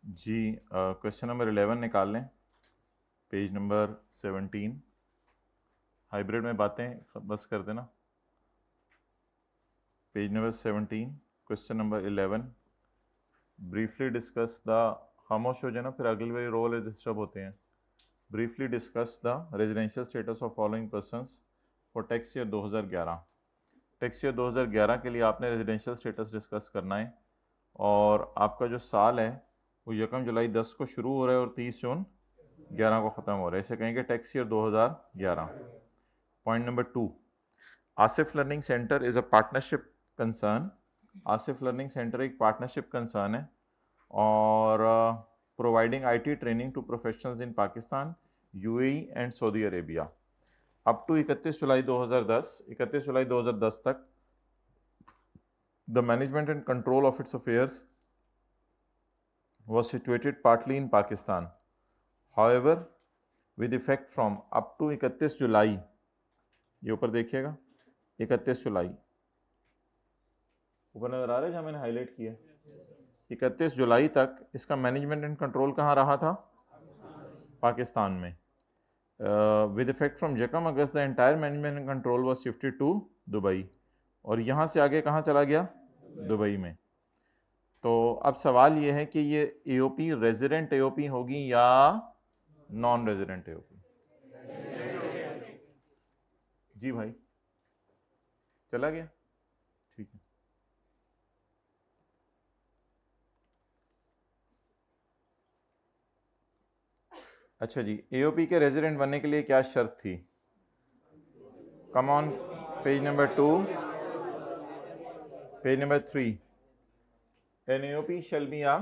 जी question number 11 निकाल लें, page number 17। Hybrid में बातें बस कर देना। Page number 17, question number 11। Briefly discuss the, खामोश हो जाए ना फिर अगले वाले रोल डिस्टर्ब होते हैं। Briefly discuss the residential status of following persons for tax year 2011। Tax year 2011 के लिए आपने रेजिडेंशियल स्टेटस डिस्कस करना है और आपका जो साल है वो 1 जुलाई 10 को शुरू हो रहा है और 30 जून 11 को ख़त्म हो रहा है। इसे कहेंगे tax year 2011। Point number 2, Asif learning centre is a partnership concern. Asif learning centre एक पार्टनरशिप कंसर्न है और providing IT training to professionals in Pakistan, UAE and Saudi Arabia. Up to 31 July 2010 तक the management and control of its affairs was situated partly in Pakistan. However, with effect from up to 31 जुलाई, ये ऊपर देखिएगा 31 जुलाई ऊपर नजर आ रहा है जहाँ मैंने हाईलाइट किया, 31 जुलाई तक इसका मैनेजमेंट एंड कंट्रोल कहाँ रहा था? पाकिस्तान में। With effect from 1 August the entire management and control was shifted to Dubai, और यहाँ से आगे कहाँ चला गया? दुबई में। तो अब सवाल ये है कि ये एओपी रेजिडेंट एओपी होगी या नॉन रेजिडेंट एओपी? जी भाई, चला गया, ठीक है। अच्छा जी, एओपी के रेजिडेंट बनने के लिए क्या शर्त थी? Come on, page number 2, page number 3। An AOP shall be a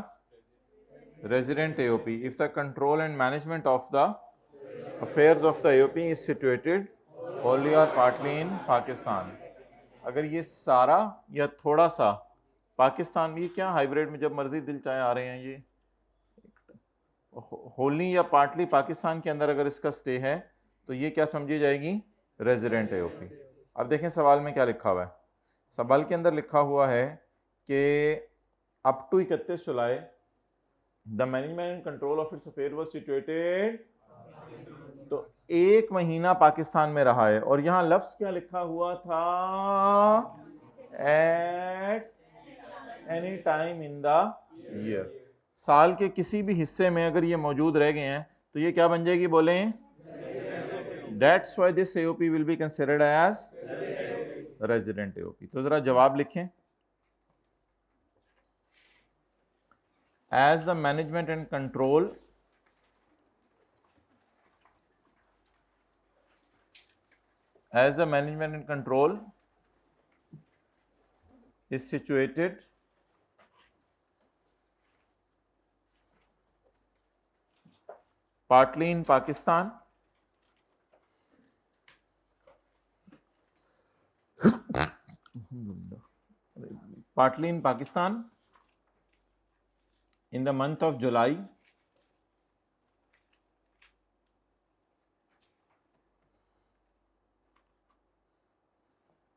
resident AOP if the control and management of the affairs of the AOP is situated wholly or partly in Pakistan। अगर ये सारा या थोड़ा सा पाकिस्तान में, क्या hybrid में जब मर्जी दिल चाहे आ रहे हैं, ये होली या पार्टली पाकिस्तान के अंदर अगर इसका स्टे है तो ये क्या समझी जाएगी? Resident AOP. अब देखें सवाल में क्या लिखा हुआ है। सवाल के अंदर लिखा हुआ है कि up to 31 July the management and control of its affair was situated, तो 1 महीना पाकिस्तान में रहा है और यहां लफ्ज क्या लिखा हुआ था? At any time in the year. साल के किसी भी हिस्से में अगर ये मौजूद रह गए हैं तो ये क्या बन जाएगी? बोलें, that's why this AOP will be considered as resident AOP. तो जरा जवाब लिखें। As the management and control is situated partly in Pakistan, in the month of July,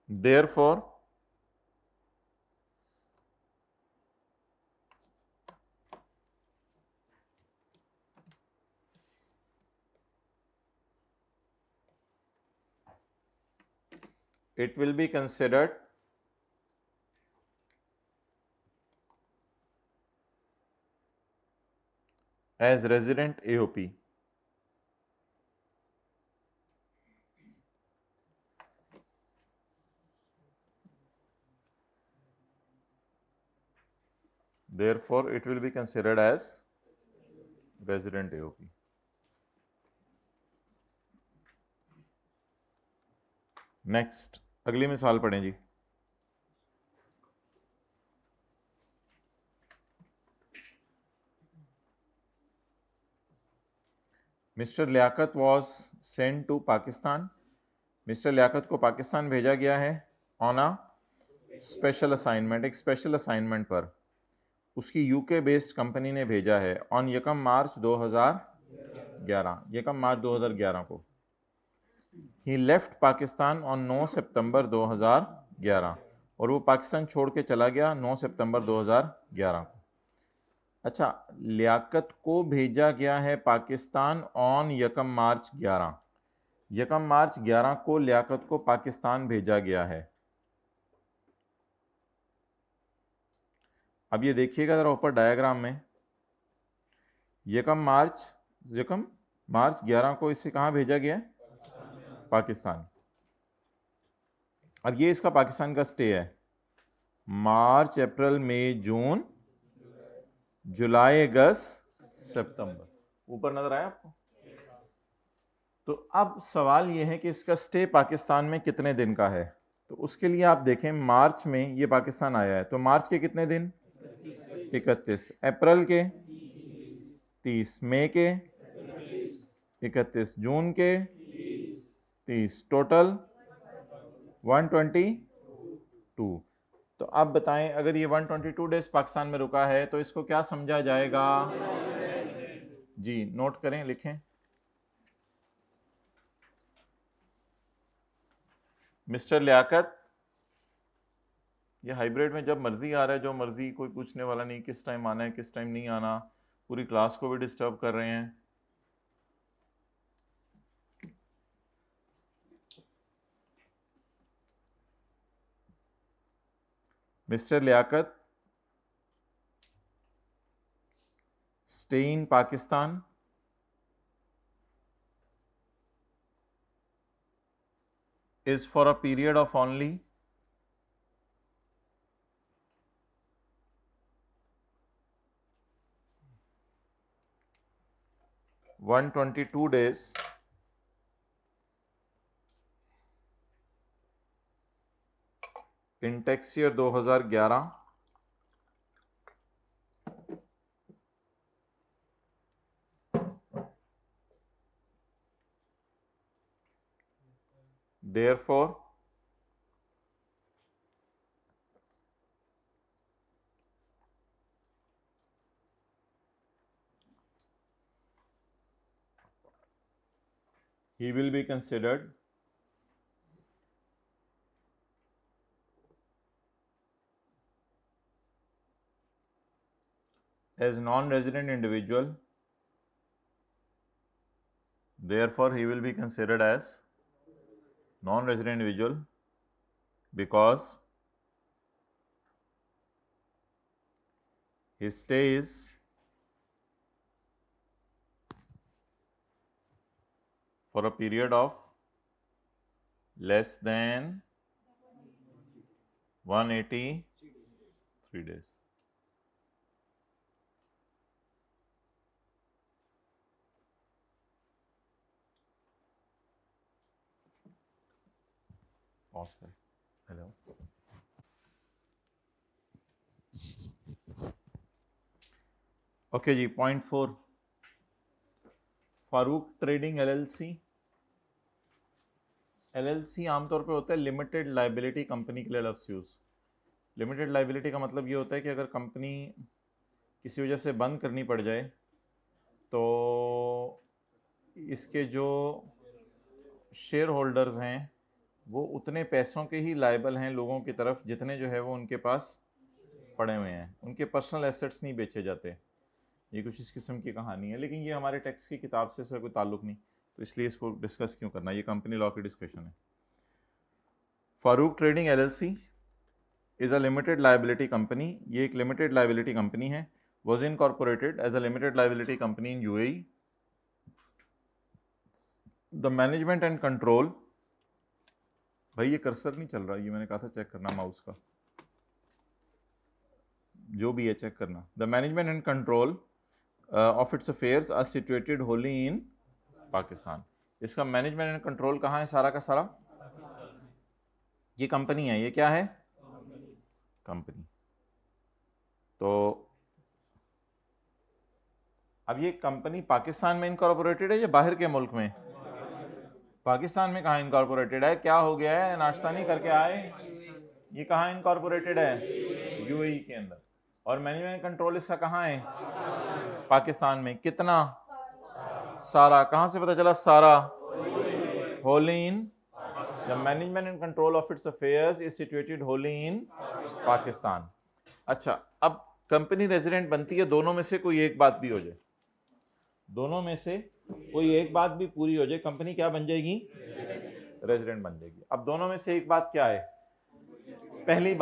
therefore it will be considered as resident AOP। Therefore it will be considered as resident AOP। Next, अगली मिसाल पढ़ें जी। Mister Liaquat was send to Pakistan. Mister Liaquat को पाकिस्तान भेजा गया है on a special assignment, एक special assignment पर। उसकी यूके बेस्ड कंपनी ने भेजा है ऑन 1 मार्च 2011, 1 मार्च 2011 को। ही लेफ्ट पाकिस्तान ऑन 9 सितंबर 2011, और वो पाकिस्तान छोड़ के चला गया 9 सितंबर 2011 को। अच्छा, लियाकत को भेजा गया है पाकिस्तान ऑन 1 मार्च 11। 1 मार्च 11 को लियाकत को पाकिस्तान भेजा गया है। अब ये देखिएगा जरा ऊपर डायग्राम में, 1 मार्च 11 को इसे कहाँ भेजा गया है? पाकिस्तान। अब ये इसका पाकिस्तान का स्टे है, मार्च अप्रैल मई जून जुलाई अगस्त सितंबर। ऊपर नजर आया आपको? तो अब सवाल ये है कि इसका स्टे पाकिस्तान में कितने दिन का है। तो उसके लिए आप देखें, मार्च में ये पाकिस्तान आया है, तो मार्च के कितने दिन? 31। अप्रैल के 30, मई के 31, जून के 30, टोटल 122। तो अब बताएं, अगर ये 122 डेज पाकिस्तान में रुका है तो इसको क्या समझा जाएगा? जी नोट करें, लिखें। मिस्टर लियाकत, ये हाइब्रिड में जब मर्जी आ रहा है, जो मर्जी, कोई पूछने वाला नहीं किस टाइम आना है किस टाइम नहीं आना, पूरी क्लास को भी डिस्टर्ब कर रहे हैं। Mister Liaquat, stay in Pakistan is for a period of only 122 days in tax year 2011 therefore he will be considered as non-resident individual, therefore he will be considered as non-resident individual because his stay is for a period of less than 183 days. Pause करें। Hello, okay जी। Point 4, Farooq trading LLC. LLC आमतौर पे होता है limited liability company के लिए लफ्ज़ use. Limited liability का मतलब ये होता है कि अगर कंपनी किसी वजह से बंद करनी पड़ जाए तो इसके जो शेयर होल्डर्स हैं वो उतने पैसों के ही लायबल हैं लोगों की तरफ जितने जो है वो उनके पास पड़े हुए हैं, उनके पर्सनल एसेट्स नहीं बेचे जाते। ये कुछ इस किस्म की कहानी है, लेकिन ये हमारे टैक्स की किताब से इसका कोई ताल्लुक नहीं, तो इसलिए इसको डिस्कस क्यों करना, ये कंपनी लॉ की डिस्कशन है। Farooq trading LLC is a limited liability company, ये एक लिमिटेड लाइबिलिटी कंपनी है। Was incorporated as a limited liability company in UAE. The management and control, भाई ये कर्सर नहीं चल रहा, ये मैंने कहा था चेक करना माउस का, जो भी है चेक करना। The management and control of its affairs are situated wholly in Pakistan. इसका मैनेजमेंट एंड कंट्रोल कहाँ है? सारा का सारा ये कंपनी है। ये क्या है? कंपनी। तो अब ये कंपनी पाकिस्तान में इनकॉर्पोरेटेड है या बाहर के मुल्क में? पाकिस्तान में कहाँ इनकॉर्पोरेटेड है? क्या हो गया है, नाश्ता नहीं करके आए? ये कहाँ इनकॉर्पोरेटेड है? यूएई के अंदर। और मैनेजमेंट कंट्रोल इसका कहाँ है? पाकिस्तान में। कितना? सारा। कहाँ से पता चला सारा? Wholly in, the management and control of its affairs is situated wholly in Pakistan. अच्छा, अब कंपनी रेजिडेंट बनती है, दोनों में से कोई एक बात भी हो जाए, दोनों में से कोई एक बात भी पूरी हो जाए, कंपनी क्या बन जाएगी? रेजिडेंट बन जाएगी। अब दोनों में से एक बात क्या है? पहली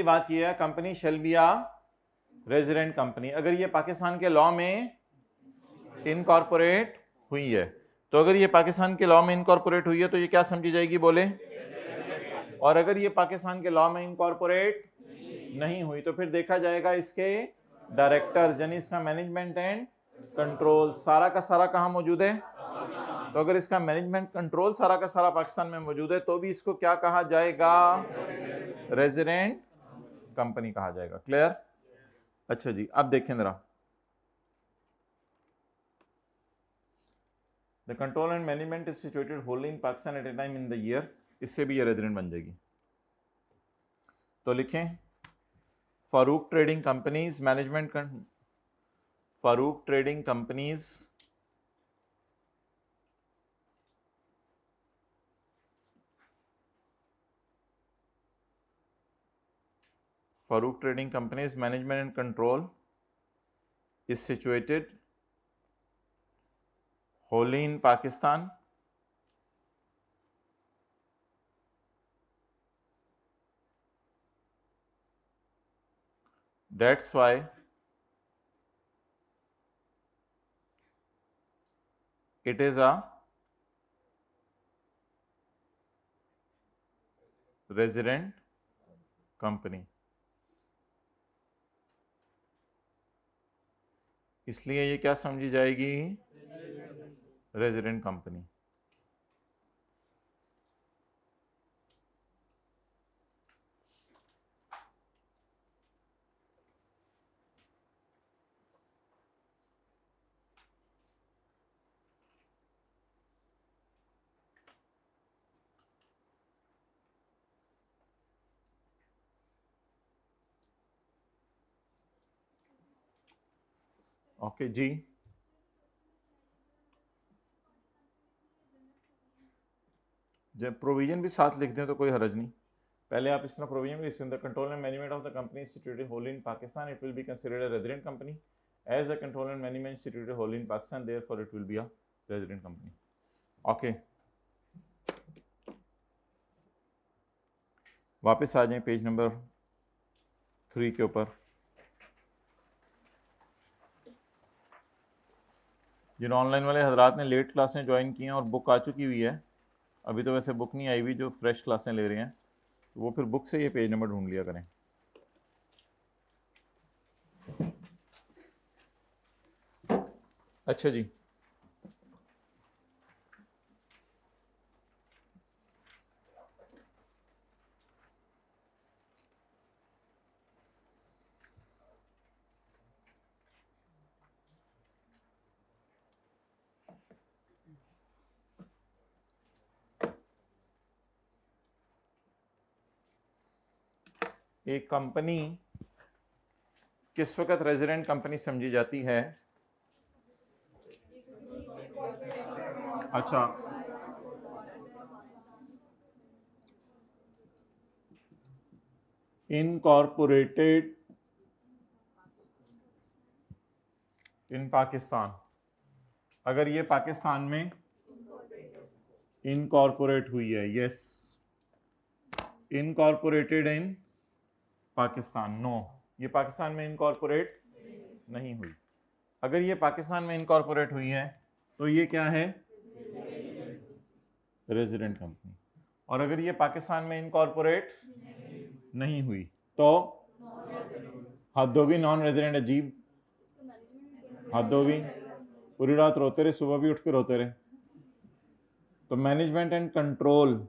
बात यह है, company shall be a resident company. अगर ये पाकिस्तान के लॉ में इनकॉर्पोरेट हुई है, तो अगर ये पाकिस्तान के लॉ में इनकॉर्पोरेट हुई है तो ये क्या समझी जाएगी? बोले। और अगर ये पाकिस्तान के लॉ में इनकॉर्पोरेट नहीं हुई तो फिर देखा जाएगा इसके डायरेक्टर्स, यानी इसका मैनेजमेंट एंड कंट्रोल सारा का सारा कहाँ मौजूद है? तो अगर इसका मैनेजमेंट कंट्रोल सारा का सारा पाकिस्तान में मौजूद है तो भी इसको क्या कहा जाएगा? रेजिडेंट कंपनी कहा जाएगा। क्लियर? अच्छा जी, अब देखें जरा, the control and management is situated wholly in Pakistan at a time in the year, इससे भी ये रेजिडेंट बन जाएगी। तो लिखें Farooq trading company's management, Farooq trading company's Farouk Trading Company's management and control is situated wholly in Pakistan. That's why it is a resident company. इसलिए ये क्या समझी जाएगी? Resident company. ओके जी, जब प्रोविजन भी साथ लिख दें तो कोई हरज नहीं। पहले आप इस तरह प्रोविजन भी लिख सकते हैं, control and management of the company situated wholly in Pakistan, it will be considered a resident company as the control and management situated wholly in Pakistan, therefore it will be a resident company. Okay, वापस आ जाएं page number 3 के ऊपर। जिन online वाले हजरात ने late क्लासें join की हैं और बुक आ चुकी हुई है, अभी तो वैसे बुक नहीं आई हुई, जो फ्रेश क्लासें ले रहे हैं तो वो फिर बुक से ये पेज नंबर ढूंढ लिया करें। अच्छा जी, एक कंपनी किस वक्त रेजिडेंट कंपनी समझी जाती है? अच्छा, इनकॉर्पोरेटेड इन पाकिस्तान, अगर ये पाकिस्तान में इनकॉर्पोरेट हुई है। Yes, incorporated in Pakistan. No, ये पाकिस्तान में इनकॉर्पोरेट नहीं हुई। अगर ये पाकिस्तान में इनकॉर्पोरेट हुई है तो ये क्या है? Resident company. और अगर ये पाकिस्तान में इनकॉर्पोरेट नहीं हुई तो हद होगी, नॉन रेजिडेंट। अजीब हद होगी, पूरी रात रोते रहे, सुबह भी उठ के रोते रहे। तो management and control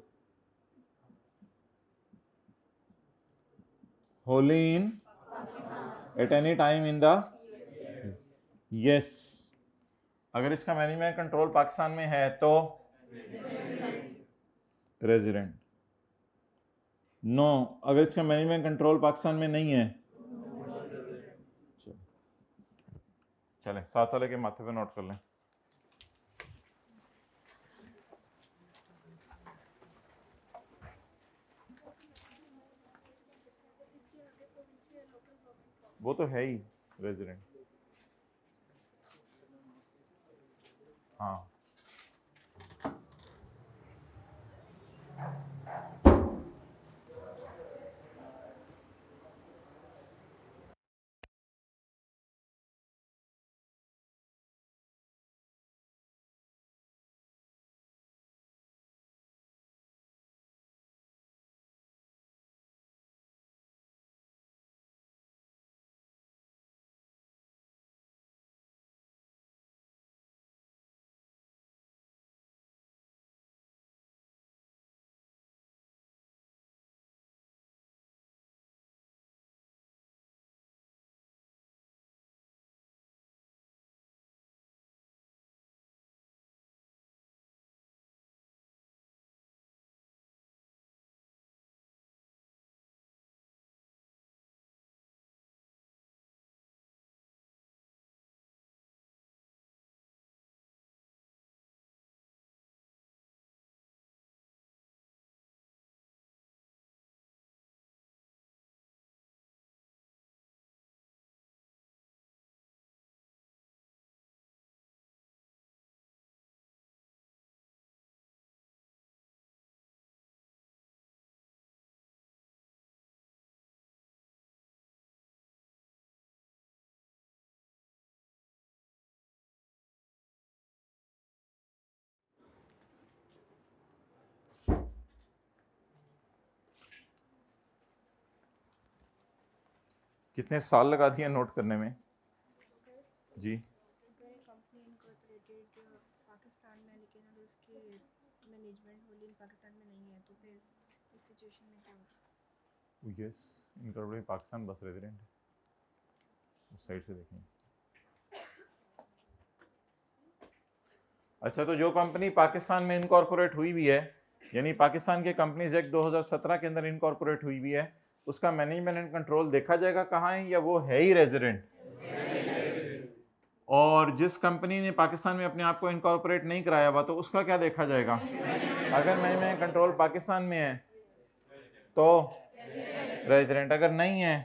Holi in at any time in the, yes, अगर इसका मैनेजमेंट कंट्रोल पाकिस्तान में है तो रेजिडेंट। नो, अगर इसका मैनेजमेंट कंट्रोल पाकिस्तान में नहीं है, चलें साथ वाले के माथे पे नोट कर लें। वो तो है ही रेजिडेंट। हाँ कितने साल लगा दिए नोट करने में जी? कंपनी इनकॉर्पोरेटेड पाकिस्तान में, लेकिन अगर उसकी मैनेजमेंट होल्डिंग पाकिस्तान में नहीं है तो फिर इस सिचुएशन में क्या होगा? यस, इनकॉर्पोरेटेड पाकिस्तान बस रेजिडेंट है, उस साइड से देखेंगे। अच्छा, तो जो कंपनी पाकिस्तान में इनकॉर्पोरेट हुई भी है, यानी पाकिस्तान के कंपनीज एक्ट 2017 के अंदर इनकॉर्पोरेट हुई भी है, उसका मैनेजमेंट एंड कंट्रोल देखा जाएगा कहाँ है, या वो है ही रेजिडेंट? और जिस कंपनी ने पाकिस्तान में अपने आप को इनकॉर्पोरेट नहीं कराया हुआ, तो उसका क्या देखा जाएगा? अगर मैनेजमेंट कंट्रोल पाकिस्तान में है तो रेजिडेंट, अगर नहीं है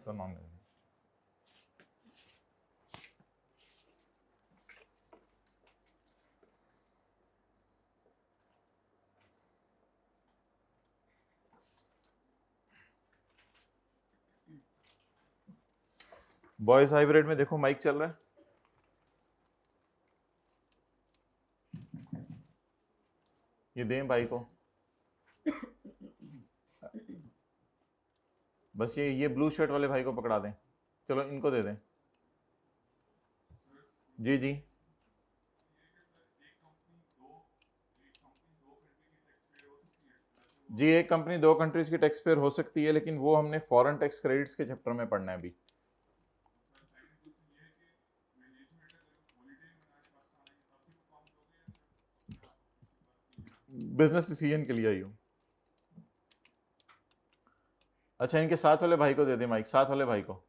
तो नॉन रेजिडेंट। बॉयज हाइब्रिड में देखो माइक चल रहा है, ये दें भाई को, बस ये ब्लू शर्ट वाले भाई को पकड़ा दें, चलो इनको दे दें। जी जी, जी एक कंपनी दो कंट्रीज की टैक्स पेयर हो सकती है, लेकिन वो हमने फॉरेन टैक्स क्रेडिट्स के चैप्टर में पढ़ना है अभी। बिजनेस डिसीजन के लिए आई हूँ। अच्छा, इनके साथ वाले भाई को दे दे माइक, साथ वाले भाई को।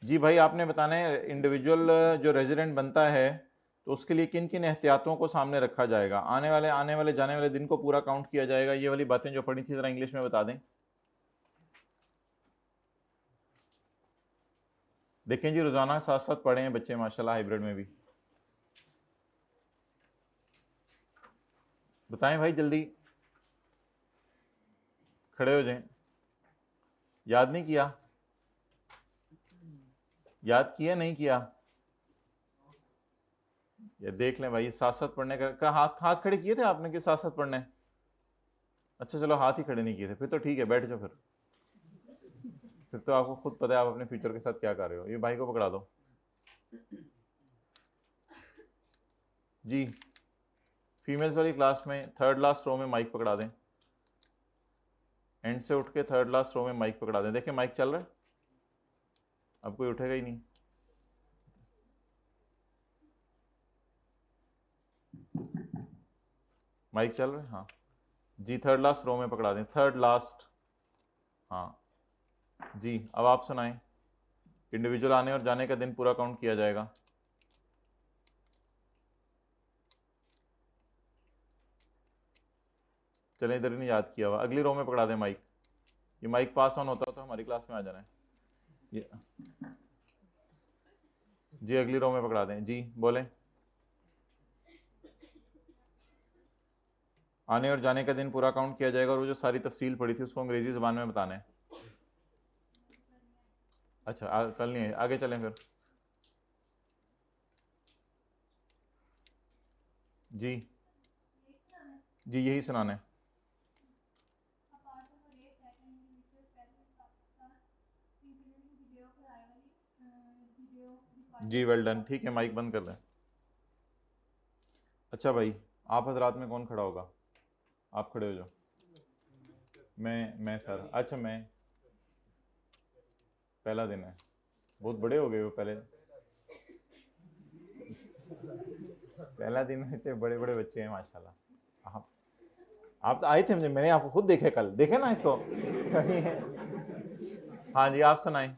जी भाई, आपने बताना है इंडिविजुअल जो रेजिडेंट बनता है तो उसके लिए किन किन एहतियातों को सामने रखा जाएगा, आने वाले जाने वाले दिन को पूरा काउंट किया जाएगा, ये वाली बातें जो पढ़ी थी जरा इंग्लिश में बता दें। देखें जी, रोजाना साथ साथ पढ़े हैं बच्चे माशाल्लाह हाइब्रिड में भी। बताएं भाई, जल्दी खड़े हो जाएं। याद नहीं किया? याद किया नहीं किया? ये देख लें भाई, साथ साथ पढ़ने का हाथ हाथ खड़े किए थे आपने कि साथ साथ पढ़ने? अच्छा चलो, हाथ ही खड़े नहीं किए थे, फिर तो ठीक है, बैठ जाओ फिर तो आपको खुद पता है आप अपने फ्यूचर के साथ क्या कर रहे हो। ये भाई को पकड़ा दो जी। फीमेल्स वाली क्लास में थर्ड लास्ट रो में माइक पकड़ा दें, एंड से उठ के थर्ड लास्ट रो में माइक पकड़ा दें। देखिए माइक चल रहा है, अब कोई उठेगा ही नहीं। माइक चल रहा है, हाँ जी। थर्ड लास्ट रो में पकड़ा दें, थर्ड लास्ट। हाँ जी, अब आप सुनाएं। इंडिविजुअल आने और जाने का दिन पूरा काउंट किया जाएगा। चलें, इधर ही नहीं याद किया हुआ, अगली रो में पकड़ा दें माइक। ये माइक पास ऑन होता हो तो हमारी क्लास में आ जाना है। ये जी अगली रो में पकड़ा दें जी, बोलें। आने और जाने का दिन पूरा काउंट किया जाएगा और वो जो सारी तफसील पड़ी थी उसको अंग्रेजी ज़बान में बताना है। अच्छा कल नहीं है, आगे चलें फिर। जी जी यही सुनाना है। जी वेल डन, ठीक है माइक बंद कर दें। अच्छा भाई आप हजरात में कौन खड़ा होगा? आप खड़े हो जाओ। मैं सर, अच्छा मैं, पहला दिन है, बहुत बड़े हो गए हो, पहला दिन है, इतने बड़े बड़े बच्चे हैं माशाल्लाह। आप तो आए थे, मैंने आपको खुद देखे, कल देखे ना इसको कहीं है। हाँ जी आप सुनाएं।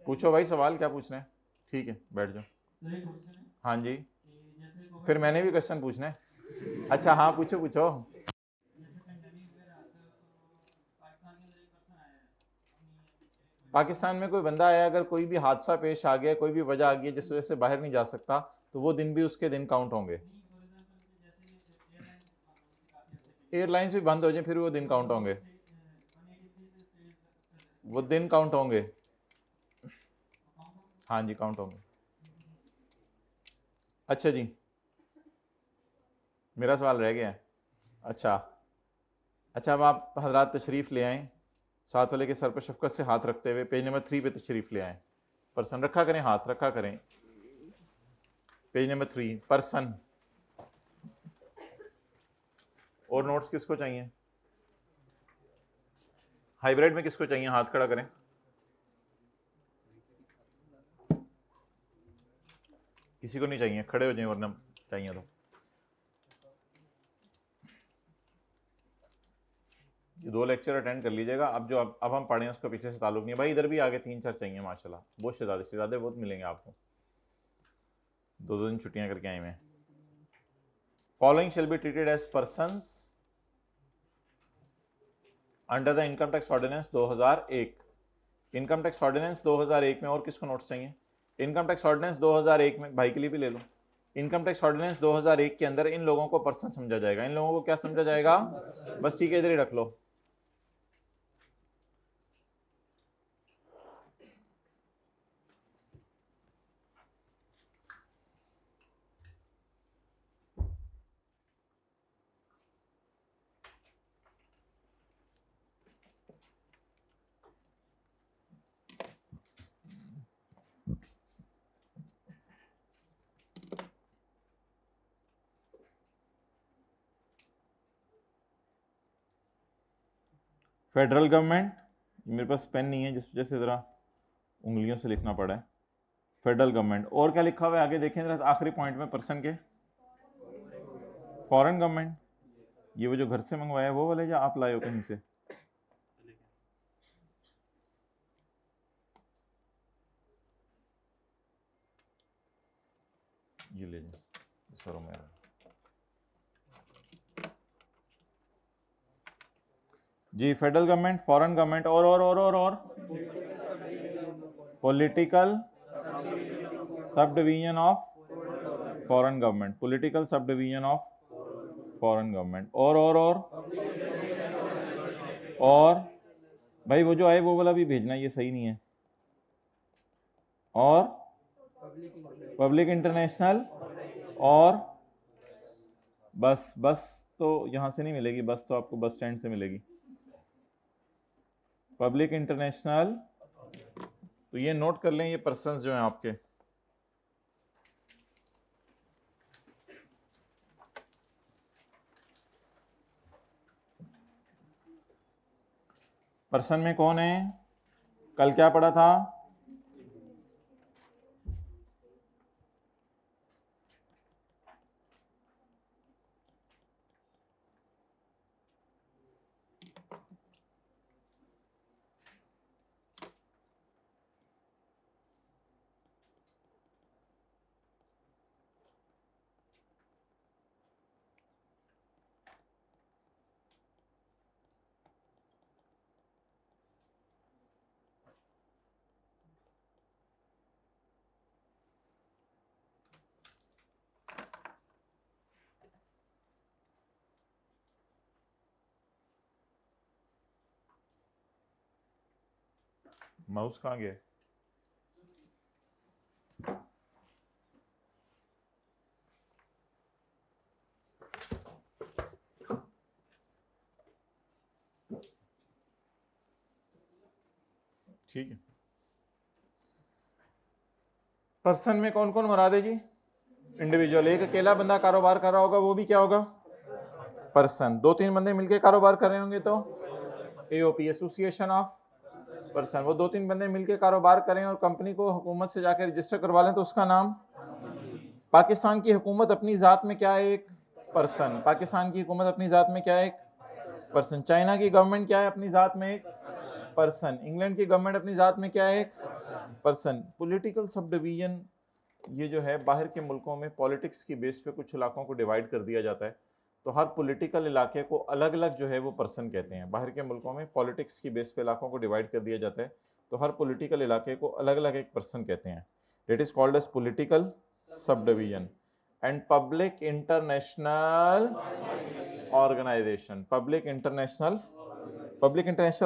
पूछो भाई सवाल क्या पूछना है, ठीक है बैठ जाओ। हाँ जी फिर मैंने भी क्वेश्चन पूछना है। अच्छा हाँ पूछो पूछो। पाकिस्तान में कोई बंदा आया, अगर कोई भी हादसा पेश आ गया, कोई भी वजह आ गई जिस वजह से बाहर नहीं जा सकता, तो वो दिन भी उसके दिन काउंट होंगे। एयरलाइंस भी बंद हो जाए फिर वो दिन काउंट होंगे, वो दिन काउंट होंगे। हाँ जी काउंट होंगे। अच्छा जी मेरा सवाल रह गया है। अच्छा अच्छा अब आप हजरात तशरीफ़ ले आएँ, साथ वाले के सर पर शफकत से हाथ रखते हुए पेज नंबर 3 पे तशरीफ़ ले आएँ। पर्सन रखा करें, हाथ रखा करें। Page number 3 person. और नोट्स किसको चाहिए? हाइब्रिड में किसको चाहिए? हाथ खड़ा करें। किसी को नहीं चाहिए, खड़े हो जाए वरना चाहिए तो। ये 2 लेक्चर अटेंड कर लीजिएगा। अब जो अब हम पढ़े हैं उसका पीछे से ताल्लुक नहीं है भाई। इधर भी आगे 3-4 चाहिए माशाल्लाह, बहुत शहजादे बहुत मिलेंगे आपको। 2 दिन छुट्टियां करके आए हैं। Following shall be treated as persons under the income tax ordinance 2001। Income tax ordinance 2001 में और किसको नोट्स चाहिए? इनकम टैक्स ऑर्डिनेंस 2001 में, भाई के लिए भी ले लो। इनकम टैक्स ऑर्डिनेंस 2001 के अंदर इन लोगों को पर्सन समझा जाएगा। इन लोगों को क्या समझा जाएगा? बस ठीक है इधर ही रख लो। फेडरल गवर्नमेंट, मेरे पास पेन नहीं है जिस वजह से ज़रा उंगलियों से लिखना पड़ा है। फेडरल गवर्नमेंट, और क्या लिखा हुआ है आगे देखें जरा आखिरी पॉइंट में पर्सन के। फॉरेन गवर्नमेंट, ये वो जो घर से मंगवाया वो वाले या आप लाए हो कहीं से? ये ले जाए सरों में। जी फेडरल गवर्नमेंट, फॉरेन गवर्नमेंट और political sub division of foreign government, political sub division of foreign government और भाई वो जो आए वो वाला भी भेजना, ये सही नहीं है। और पब्लिक इंटरनेशनल और बस तो यहाँ से नहीं मिलेगी, बस तो आपको बस स्टैंड से मिलेगी। पब्लिक इंटरनेशनल, तो ये नोट कर लें, ये पर्सन्स जो हैं आपके। पर्सन में कौन है? कल क्या पढ़ा था? माउस कहाँ गया? ठीक है, पर्सन में कौन कौन मुराद है जी? इंडिविजुअल। एक अकेला बंदा कारोबार कर रहा होगा, वो भी क्या होगा? पर्सन। दो तीन बंदे मिलके कारोबार कर रहे होंगे तो एओपी, एसोसिएशन ऑफ पर्सन। वो दो तीन बंदे मिलके कारोबार करें और कंपनी को हुकूमत से जाकर रजिस्टर करवा लें तो उसका नाम। पाकिस्तान की हुकूमत अपनी जात में क्या है? एक पर्सन। पाकिस्तान की हुकूमत अपनी जात में क्या है? एक पर्सन। चाइना की गवर्नमेंट क्या है? अपनी जात में एक पर्सन। इंग्लैंड की गवर्नमेंट अपनी जात में क्या है? एक पर्सन। पॉलिटिकल सब डिवीजन, ये जो है बाहर के मुल्कों में पॉलिटिक्स की बेस पे कुछ इलाकों को डिवाइड कर दिया जाता है, तो हर पॉलिटिकल इलाके को अलग अलग जो है वो पर्सन कहते हैं। बाहर के मुल्कों में पॉलिटिक्स की बेस पे इलाकों को डिवाइड कर दिया जाता है, तो हर पॉलिटिकल इलाके को अलग अलग एक पर्सन कहते हैं। It is called as political subdivision. And public international organisation, public international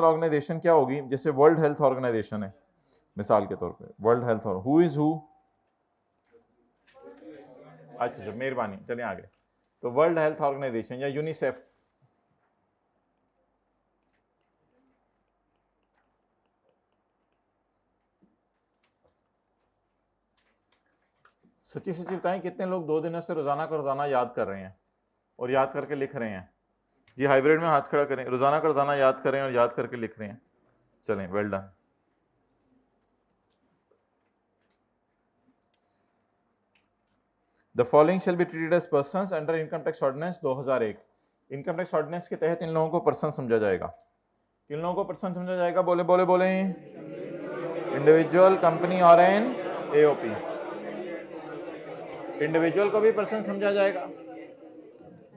organisation क्या होगी? जैसे वर्ल्ड हेल्थ ऑर्गेनाइजेशन है मिसाल के तौर पे, वर्ल्ड हेल्थ, और हु इज हु? अच्छा, मेहरबानी, चलिए आगे। तो वर्ल्ड हेल्थ ऑर्गेनाइजेशन या यूनिसेफ, सच्ची सच्ची बताएं कितने लोग 2 दिनों से रोजाना का रोजाना याद कर रहे हैं और याद करके लिख रहे हैं? जी हाइब्रिड में हाथ खड़ा करें, रोजाना का रोजाना याद करें और याद करके लिख रहे हैं। चलें, well done. The following shall be treated as persons under income tax ordinance 2001। Income tax ordinance के तहत इन लोगों को पर्सन समझा जाएगा। किन लोगों को पर्सन समझा जाएगा? बोले बोले बोले। इंडिविजुअल, कंपनी और एन एओपी। इंडिविजुअल को भी पर्सन समझा जाएगा,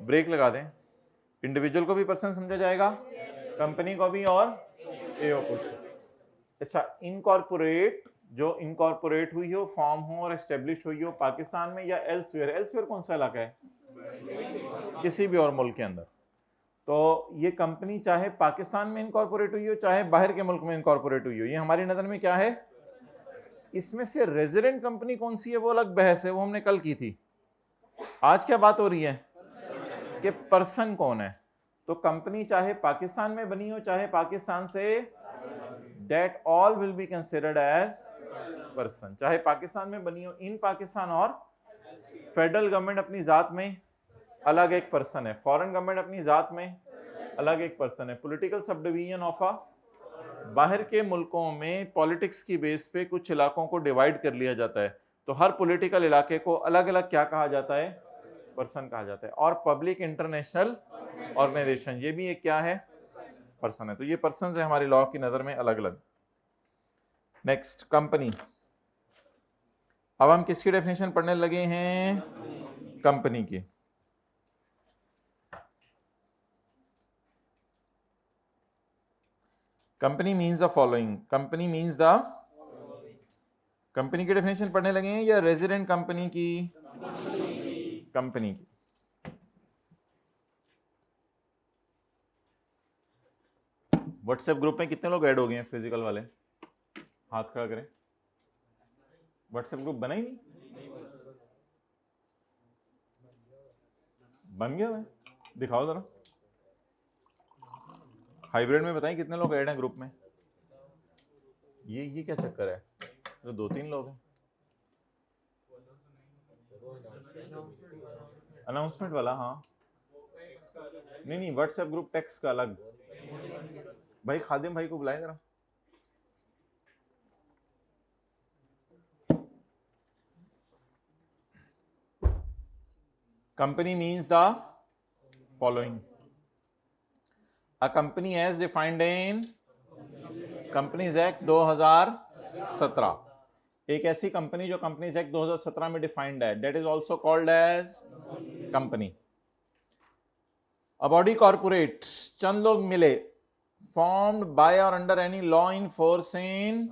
ब्रेक लगा दें। इंडिविजुअल को भी पर्सन समझा जाएगा, कंपनी को भी और एओपी। अच्छा, इनकॉर्पोरेट, जो इनकॉर्पोरेट हुई हो, फॉर्म हो और एस्टेब्लिश हुई हो पाकिस्तान में या एल्सवेयर। एल्सवेयर कौन सा इलाका है? किसी भी और मुल्क के अंदर। तो ये कंपनी चाहे पाकिस्तान में इनकॉर्पोरेट हुई हो चाहे बाहर के मुल्क में इनकॉर्पोरेट हुई हो, ये हमारी नजर में क्या है? इसमें से रेजिडेंट कंपनी कौन सी है वो अलग बहस है, वो हमने कल की थी। आज क्या बात हो रही है कि पर्सन कौन है। तो कंपनी चाहे पाकिस्तान में बनी हो चाहे पाकिस्तान से, that all will be considered as person. चाहे पाकिस्तान में बनी हो, इन पाकिस्तान, और फेडरल गवर्नमेंट अपनी जात में अलग एक पर्सन है, फॉरेन गवर्नमेंट अपनी जात में अलग एक पर्सन है। Political sub division of a, बाहर के मुल्कों में पॉलिटिक्स की बेस पे कुछ इलाकों को डिवाइड कर लिया जाता है, तो हर पॉलिटिकल इलाके को अलग अलग क्या कहा जाता है? पर्सन कहा जाता है। और पब्लिक इंटरनेशनल ऑर्गेनाइजेशन, ये भी एक क्या है? पर्सन है। तो ये पर्सन है हमारी लॉ की नजर में अलग अलग। Next, company. अब हम किसकी डेफिनेशन पढ़ने लगे हैं? कंपनी की। Company means the following. Company means the, company की डेफिनेशन पढ़ने लगे हैं या रेजिडेंट कंपनी की? कंपनी की। व्हाट्सएप ग्रुप में कितने लोग ऐड हो गए हैं फिजिकल वाले? हाथ खड़ा करें। व्हाट्सएप ग्रुप बना ही नहीं? बन गया है? दिखाओ जरा हाइब्रिड में, बताएं कितने लोग ऐड हैं ग्रुप में? ये क्या चक्कर है? तो 2-3 लोग हैं। अनाउंसमेंट वाला, हाँ। नहीं नहीं, व्हाट्सएप ग्रुप टेक्स्ट का अलग। भाई खादिम भाई को बुलाएं जरा। Company means the following. A company as defined in companies act 2017। एक ऐसी कंपनी जो कंपनीज एक्ट 2017 में डिफाइंड है, that is also called as company. A body corporate, चंद लोग मिले, formed by or under any law in force in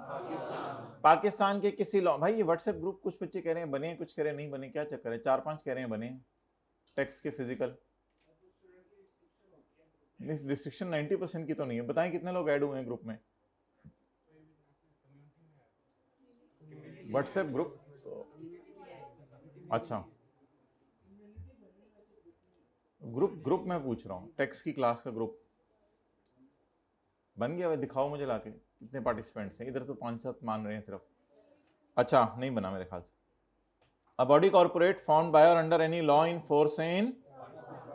Pakistan के किसी लॉ। भाई ये व्हाट्सएप ग्रुप, कुछ बच्चे कह रहे हैं बने, कुछ कह रहे हैं नहीं बने, क्या चक्कर है? 4-5 कह रहे हैं बने टेक्स्ट के फिजिकल। रिस्ट्रिक्शन 90% की तो नहीं है। बताएं कितने लोग ऐड हुए हैं ग्रुप में? WhatsApp group? अच्छा, ग्रुप मैं पूछ रहा हूँ, टेक्स्ट की क्लास का ग्रुप बन गया है? दिखाओ मुझे लाके कितने पार्टिसिपेंट्स हैं। इधर तो 5-7 मान रहे हैं सिर्फ। अच्छा, नहीं बना मेरे ख्याल से। A body corporate found by or under any law in force in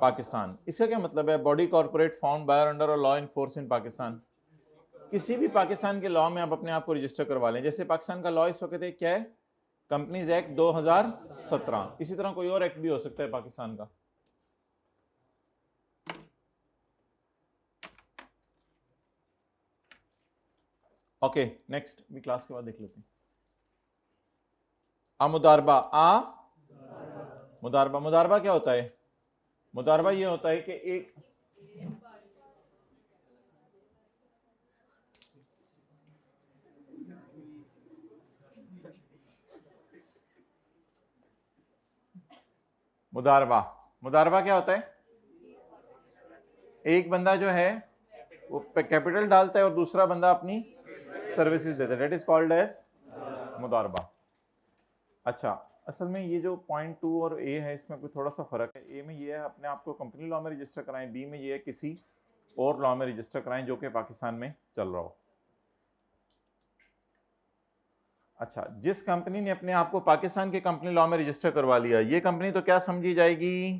Pakistan, इसका क्या मतलब है? Body corporate found by or under a law in force in Pakistan, किसी भी पाकिस्तान के लॉ में आप अपने आप को रजिस्टर करवा लें। जैसे पाकिस्तान का लॉ इस वक्त है क्या है? Companies act 2017। इसी तरह कोई और एक्ट भी हो सकता है पाकिस्तान का। ओके, नेक्स्ट भी क्लास के बाद देख लेते हैं। मुदारबा। मुदारबा, मुदारबा क्या होता है? मुदारबा ये होता है कि एक मुदारबा, मुदारबा क्या होता है? एक बंदा जो है वो कैपिटल डालता है और दूसरा बंदा अपनी सर्विसेज देता है, दैट इज कॉल्ड एज मुदारबा। अच्छा, असल में ये जो पॉइंट 2 और ए है इसमें कोई थोड़ा सा फर्क है। ए में ये है अपने आप को कंपनी लॉ में रजिस्टर कराएं, बी में ये है किसी और लॉ में रजिस्टर कराएं जो कि पाकिस्तान में चल रहा हो। अच्छा, जिस कंपनी ने अपने आप को पाकिस्तान के कंपनी लॉ में रजिस्टर करवा लिया, ये कंपनी तो क्या समझी जाएगी?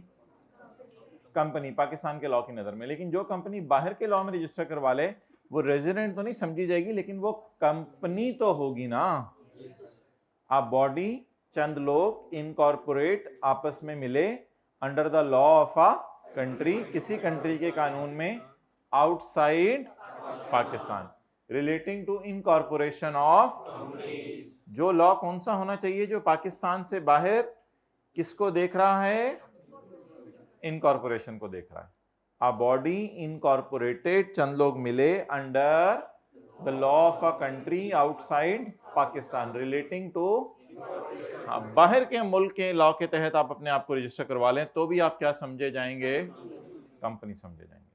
कंपनी पाकिस्तान के लॉ की नजर में। लेकिन जो कंपनी बाहर के लॉ में रजिस्टर करवा ले वो रेजिडेंट तो नहीं समझी जाएगी, लेकिन वो कंपनी तो होगी ना। आ बॉडी, चंद लोग इनकॉर्पोरेट आपस में मिले under the law of a country, किसी कंट्री के कानून में outside Pakistan, relating to incorporation of. जो लॉ कौन सा होना चाहिए? जो पाकिस्तान से बाहर किसको देख रहा है? इनकॉर्पोरेशन को देख रहा है। अ बॉडी इनकॉर्पोरेटेड, चंद लोग मिले under the law of a country outside Pakistan, relating to. बाहर के मुल्क के लॉ के तहत आप अपने आप को रजिस्टर करवा लें तो भी आप क्या समझे जाएंगे? कंपनी समझे जाएंगे।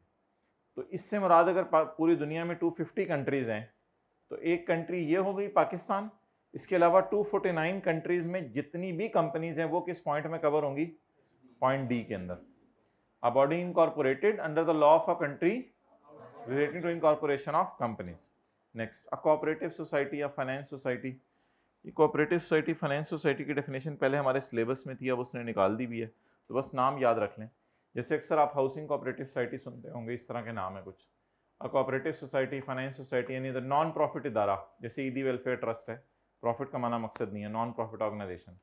तो इससे मुराद अगर पूरी दुनिया में 250 कंट्रीज हैं तो एक कंट्री ये हो गई पाकिस्तान। इसके अलावा 249 कंट्रीज में जितनी भी कंपनीज हैं वो किस पॉइंट में कवर होंगी? पॉइंट डी के अंदर। A body incorporated under the law of a country relating to incorporation of companies. Next, a cooperative society, a finance society. ये cooperative society, finance society की definition पहले हमारे सिलेबस में थी, अब उसने निकाल दी भी है, तो बस नाम याद रख लें। जैसे अक्सर आप हाउसिंग कोऑपरेटिव सोसाइटी सुनते होंगे, इस तरह के नाम है कुछ। A cooperative society, finance society यानी नॉन प्रॉफिट इदारा, जैसे ईदी वेलफेयर ट्रस्ट है, प्रॉफिट कमाना मकसद नहीं है, non profit organisation.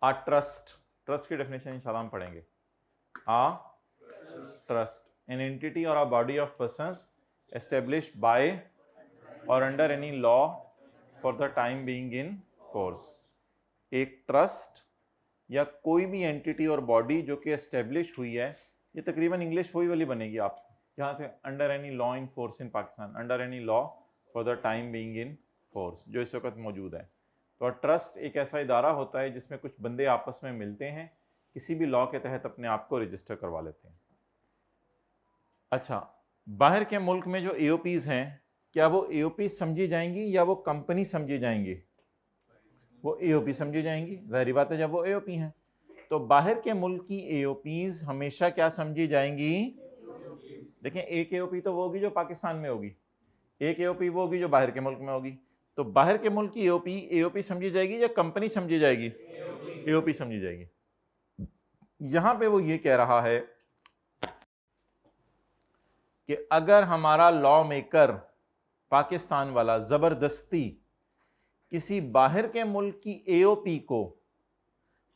A trust, trust की डेफिनेशन इंशाल्लाह हम पढ़ेंगे। A trust, an entity or a body of persons established by or under any law for the time being in force. एक ट्रस्ट या कोई भी एंटिटी और बॉडी जो कि एस्टेब्लिश हुई है, ये तकरीबन इंग्लिश वही वाली बनेगी आप यहाँ से, under any law in force in Pakistan, under any law for the time being in force, जो इस वक्त मौजूद है। तो ट्रस्ट एक ऐसा इदारा होता है जिसमें कुछ बंदे आपस में मिलते हैं, किसी भी लॉ के तहत अपने आप को रजिस्टर करवा लेते हैं। अच्छा, बाहर के मुल्क में जो एओपीज हैं, क्या वो एओपी समझी जाएंगी या वो कंपनी समझी जाएंगी? वो एओपी समझी जाएंगी, जाहिर बात है जब वो एओपी हैं। तो बाहर के मुल्क की एओपीज हमेशा क्या समझी जाएंगी? देखें, एक एओपी तो वो होगी जो पाकिस्तान में होगी, एक एओपी वो होगी जो बाहर के मुल्क में होगी। तो बाहर के मुल्क की एओपी समझी जाएगी या कंपनी समझी जाएगी? एओपी समझी जाएगी। यहां पे वो ये कह रहा है कि अगर हमारा लॉ मेकर पाकिस्तान वाला जबरदस्ती किसी बाहर के मुल्क की एओपी को,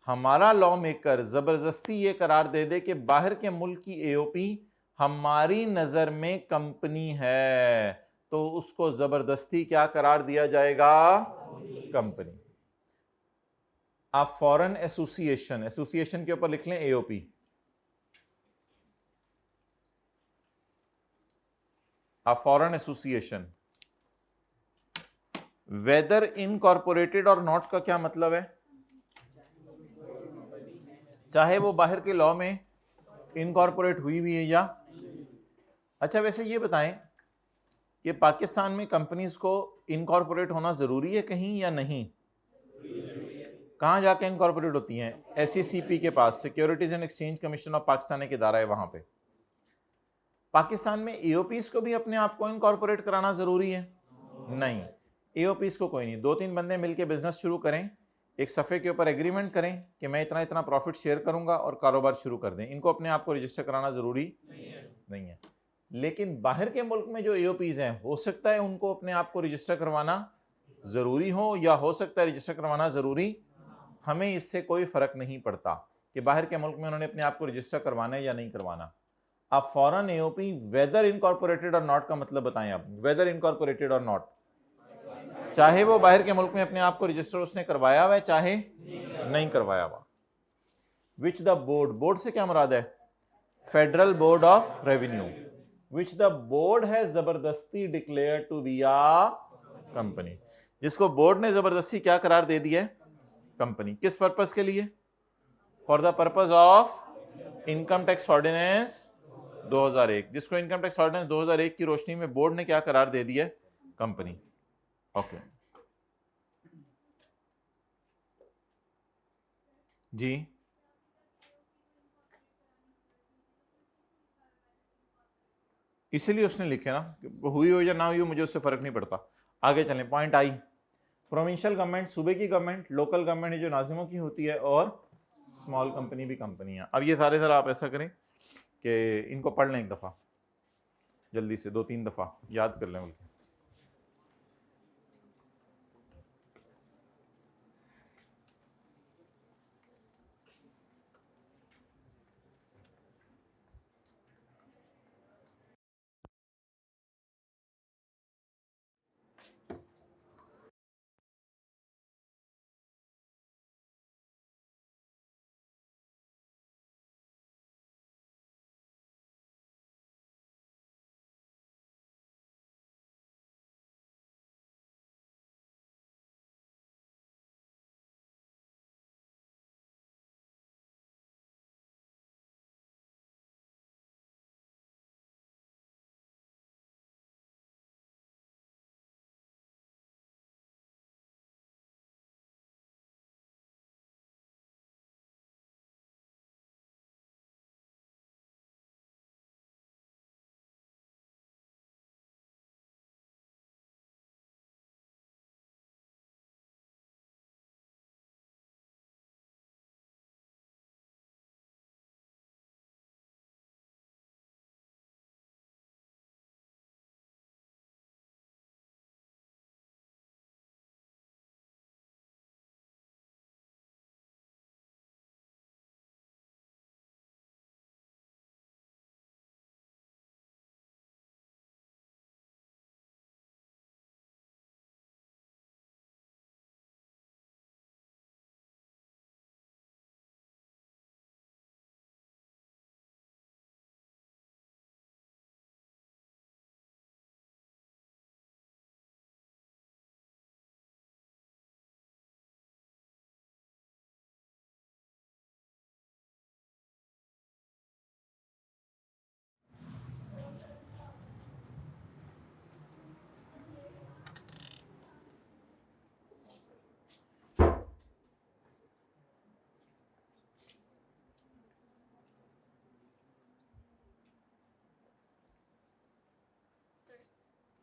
हमारा लॉ मेकर जबरदस्ती ये करार दे दे कि बाहर के मुल्क की एओपी हमारी नजर में कंपनी है, तो उसको जबरदस्ती क्या करार दिया जाएगा? कंपनी। आप फॉरेन एसोसिएशन, एसोसिएशन के ऊपर लिख लें एओपी। आप foreign association, weather incorporated or not का क्या मतलब है? चाहे वो बाहर के लॉ में इनकॉर्पोरेट हुई भी है या। अच्छा, वैसे ये बताएं कि पाकिस्तान में कंपनीज को इनकॉर्पोरेट होना जरूरी है कहीं या नहीं? कहाँ जाके इनकॉर्पोरेट होती हैं? SECP के पास, securities and exchange commission of Pakistan एक इदारा है वहां पे। पाकिस्तान में AOPs को भी अपने आप को इनकॉर्पोरेट कराना जरूरी है? नहीं, AOPs को कोई नहीं। 2-3 बंदे मिलके बिजनेस शुरू करें, एक सफ़े के ऊपर एग्रीमेंट करें कि मैं इतना इतना प्रॉफिट शेयर करूंगा और कारोबार शुरू कर दें। इनको अपने आप को रजिस्टर कराना जरूरी नहीं है। लेकिन बाहर के मुल्क में जो AOPs हैं, हो सकता है उनको अपने आप को रजिस्टर करवाना जरूरी हो, या हो सकता है रजिस्टर करवाना जरूरी। हमें इससे कोई फर्क नहीं पड़ता कि बाहर के मुल्क में उन्होंने अपने आप को रजिस्टर करवाना है या नहीं करवाना। अब foreign AOP weather incorporated or not का मतलब बताएं आप। वेदर इनकॉर्पोरेटेड और नॉट, चाहे वो बाहर के मुल्क में अपने आप को रजिस्टर उसने करवाया हुआ है चाहे नहीं करवाया हुआ। विच द बोर्ड, बोर्ड से क्या मुराद है? Federal board of revenue, which the board है जबरदस्ती declare to be a company, जिसको बोर्ड ने जबरदस्ती क्या करार दे दिया है? कंपनी। किस पर्पस के लिए? For the purpose of income tax ordinance 2001, जिसको इनकम टैक्स ऑर्डिनेंस 2001 की रोशनी में बोर्ड ने क्या करार दे दिया है? कंपनी। ओके जी, इसीलिए उसने लिखे ना, हुई हो या ना हुई हो मुझे उससे फर्क नहीं पड़ता। आगे चलें। पॉइंट आई, प्रोविंशियल गवर्नमेंट सूबे की गवर्नमेंट, लोकल गवर्नमेंट जो नाजिमों की होती है, और स्मॉल कंपनी भी कंपनी है। अब ये सारे सर आप ऐसा करें कि इनको पढ़ लें एक दफ़ा जल्दी से, 2-3 दफ़ा याद कर लें बल्कि।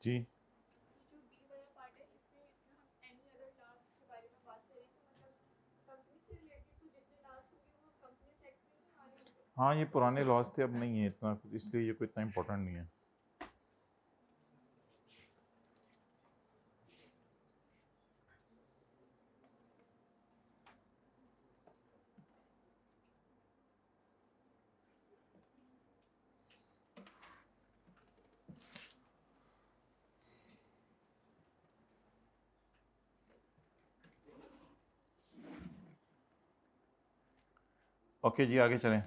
जी, जो बी वाला पार्ट है इसमें हम एनी अदर लॉ के बारे में बात करें तो मतलब कंपनी से रिलेटेड तो जितने लॉज होंगे वो कंपनी एक्ट में ही आने होंगे। हाँ ये पुराने लॉज थे, अब नहीं है इतना, इसलिए ये कोई इतना इंपॉर्टेंट नहीं है। ओके जी, आगे चलें।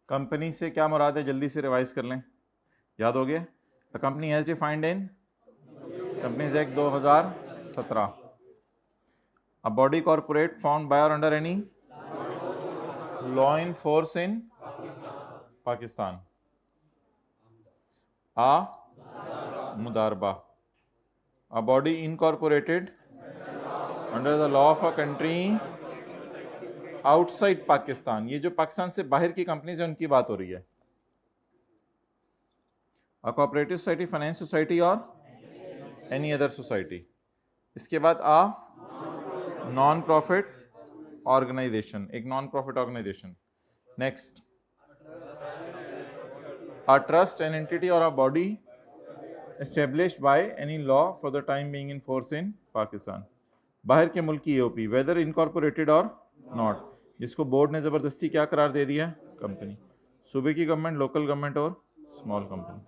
कंपनी से क्या मुराद है, जल्दी से रिवाइज कर लें, याद हो गया? The company has defined in companies act 2017 a body corporate formed by or under any law in force in Pakistan. A mudarba, a body incorporated under the law of a country outside Pakistan. ये जो पाकिस्तान से बाहर की companies है उनकी बात हो रही है. A cooperative society, finance society और any other society. इसके बाद a नॉन प्रॉफिट ऑर्गेनाइजेशन, एक non profit organisation. Next a trust, an entity or a body established by any law for the time being in force in Pakistan. बाहर के मुल्क की AOP, whether incorporated or not, जिसको board ने जबरदस्ती क्या करार दे दिया, कंपनी. सूबे की गवर्नमेंट, लोकल गवर्नमेंट और स्मॉल कंपनी.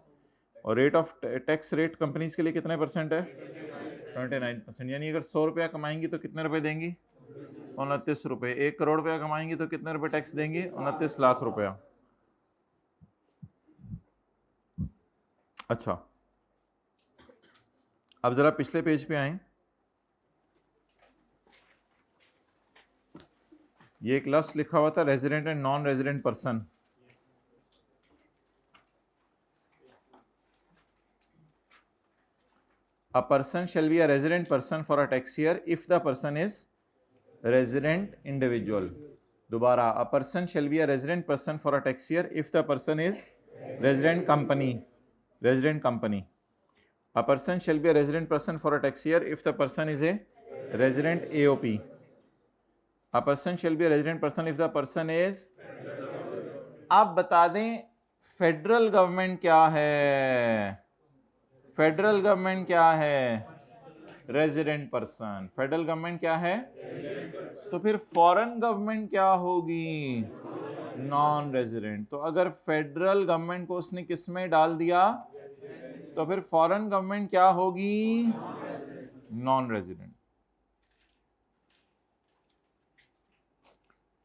और rate of tax rate companies के लिए कितने परसेंट है, 29%. यानी अगर 100 रुपया कमाएंगी तो कितने रुपए देंगी, 29 रुपये. 1 करोड़ रुपया कमाएंगी तो कितने रुपए टैक्स देंगी, 29 लाख रुपया. अच्छा, अब जरा पिछले पेज पे आए. ये एक लफ्ज लिखा हुआ था, resident and non resident person. A person shall be a resident person for a tax year if the person is resident individual. दोबारा, a person shall be a resident person for a tax year if the person is resident company. Resident company. A person shall be a resident person for a tax year if the person is a resident AOP. A person shall be a resident person if the person is. आप बता दें federal government क्या है, federal government क्या है, resident person. Federal government क्या है, तो फिर फॉरेन गवर्नमेंट क्या होगी, नॉन रेजिडेंट. तो अगर फेडरल गवर्नमेंट को उसने किस में डाल दिया, तो फिर फॉरेन गवर्नमेंट क्या होगी, नॉन रेजिडेंट.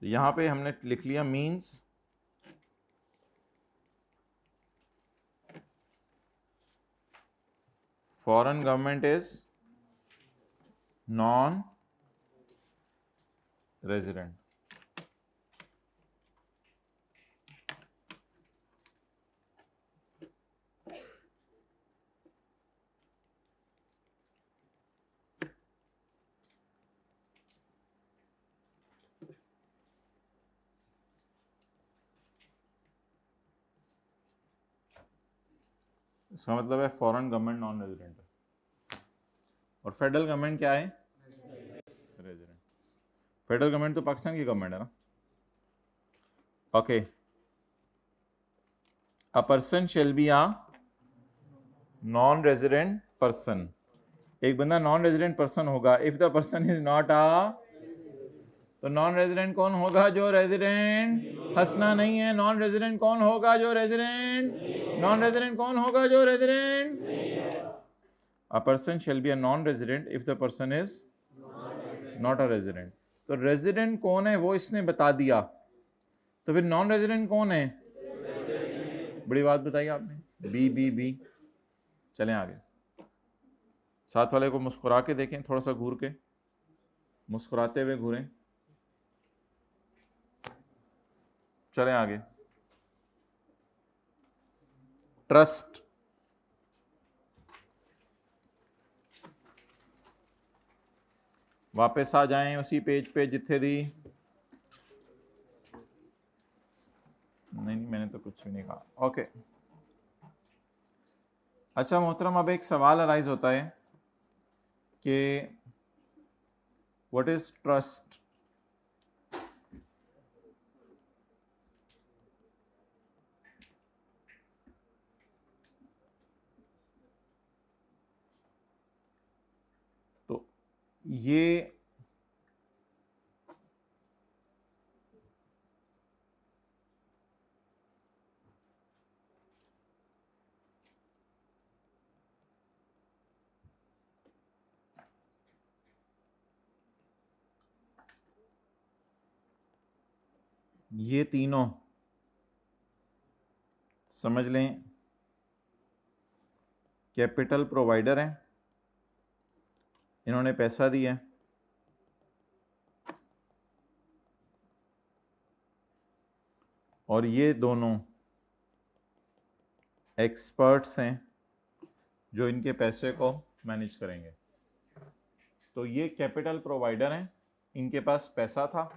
तो यहां पे हमने लिख लिया means foreign government is non-resident. इसका मतलब है फॉरेन गवर्नमेंट नॉन रेजिडेंट है. और फेडरल गवर्नमेंट क्या है, रेजिडेंट. फेडरल गवर्नमेंट तो पाकिस्तान की गवर्नमेंट है ना. Okay, a person shall be a non resident person. एक बंदा नॉन रेजिडेंट पर्सन होगा if the person is not a. तो नॉन रेजिडेंट कौन होगा, जो रेजिडेंट. हंसना नहीं है. नॉन रेजिडेंट कौन होगा, जो रेजिडेंट. नॉन रेजिडेंट कौन होगा, जो resident. A person shall be a non-resident if the person is not a resident. तो रेजिडेंट कौन है वो इसने बता दिया, तो फिर नॉन रेजिडेंट कौन है, बड़ी बात बताई आपने. B B B. चलें आगे. साथ वाले को मुस्कुरा के देखें, थोड़ा सा घूर के, मुस्कुराते हुए घूरें. चलें आगे. ट्रस्ट. वापस आ जाएं उसी पेज पे जिथे दी. नहीं, मैंने तो कुछ भी नहीं कहा. ओके. अच्छा मोहतरम, अब एक सवाल अराइज होता है कि व्हाट इज ट्रस्ट. तो ये तीनों समझ लें कैपिटल प्रोवाइडर हैं, इन्होंने पैसा दिया है, और ये दोनों एक्सपर्ट्स हैं जो इनके पैसे को मैनेज करेंगे। तो ये कैपिटल प्रोवाइडर हैं, इनके पास पैसा था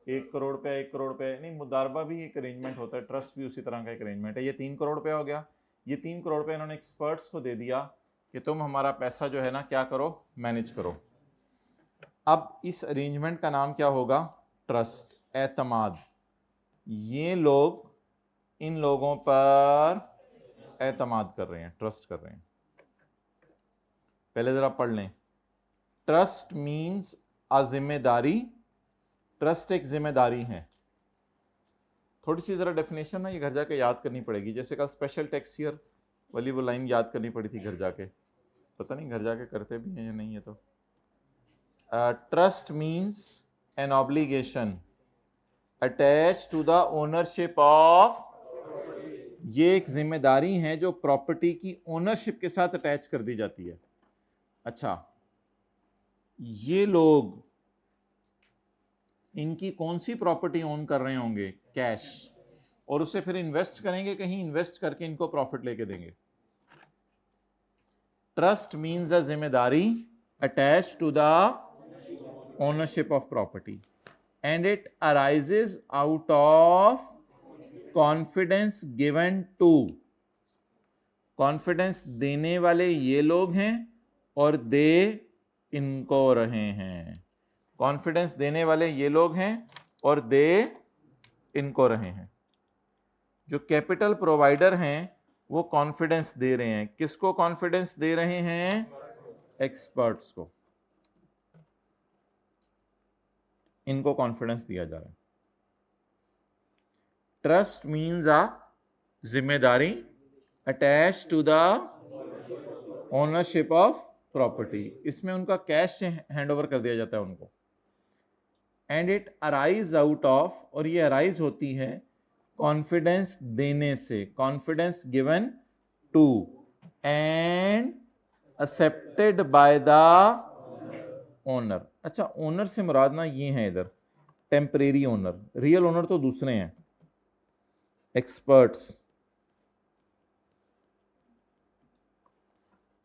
1 करोड़ रुपया नहीं, मुदारबा भी एक अरेंजमेंट होता है, ट्रस्ट भी उसी तरह का एक अरेंजमेंट है। ये 3 करोड़ रुपया हो गया, ये 3 करोड़ रुपया इन्होंने एक्सपर्ट्स को दे दिया कि तुम हमारा पैसा जो है ना क्या करो, मैनेज करो। अब इस अरेंजमेंट का नाम क्या होगा, ट्रस्ट, एतमाद। ये लोग इन लोगों पर एतमाद कर रहे हैं, ट्रस्ट कर रहे हैं। पहले जरा पढ़ लें, ट्रस्ट मीन्स अ जिम्मेदारी, ट्रस्ट एक जिम्मेदारी है। थोड़ी सी जरा डेफिनेशन ना ये घर जाके याद करनी पड़ेगी, जैसे कल स्पेशल टैक्स ईयर वाली वो लाइन याद करनी पड़ी थी घर जाके, पता नहीं घर जाके करते भी हैं या नहीं है। तो trust means an obligation attach to the ownership of, ये एक जिम्मेदारी है जो प्रॉपर्टी की ओनरशिप के साथ अटैच कर दी जाती है। अच्छा, ये लोग इनकी कौन सी प्रॉपर्टी ओन कर रहे होंगे, कैश, और उसे फिर इन्वेस्ट करेंगे कहीं, इन्वेस्ट करके इनको प्रॉफिट लेके देंगे। ट्रस्ट मीन्स अ जिम्मेदारी attach to the ownership of property and it arises out of confidence given to, confidence देने वाले ये लोग हैं और दे इनको रहे हैं, कॉन्फिडेंस देने वाले ये लोग हैं और दे इनको रहे हैं। जो कैपिटल प्रोवाइडर हैं वो कॉन्फिडेंस दे रहे हैं, किसको कॉन्फिडेंस दे रहे हैं, एक्सपर्ट्स को, इनको कॉन्फिडेंस दिया जा रहा है। ट्रस्ट मीन्स अ जिम्मेदारी attach to the ownership of property, इसमें उनका कैश हैंड ओवर कर दिया जाता है उनको। And it arise out of, और ये अराइज होती है कॉन्फिडेंस देने से, confidence given to and accepted by the owner. अच्छा, ओनर से मुराद ना ये है इधर टेम्परेरी ओनर, रियल ओनर तो दूसरे हैं, एक्सपर्ट्स,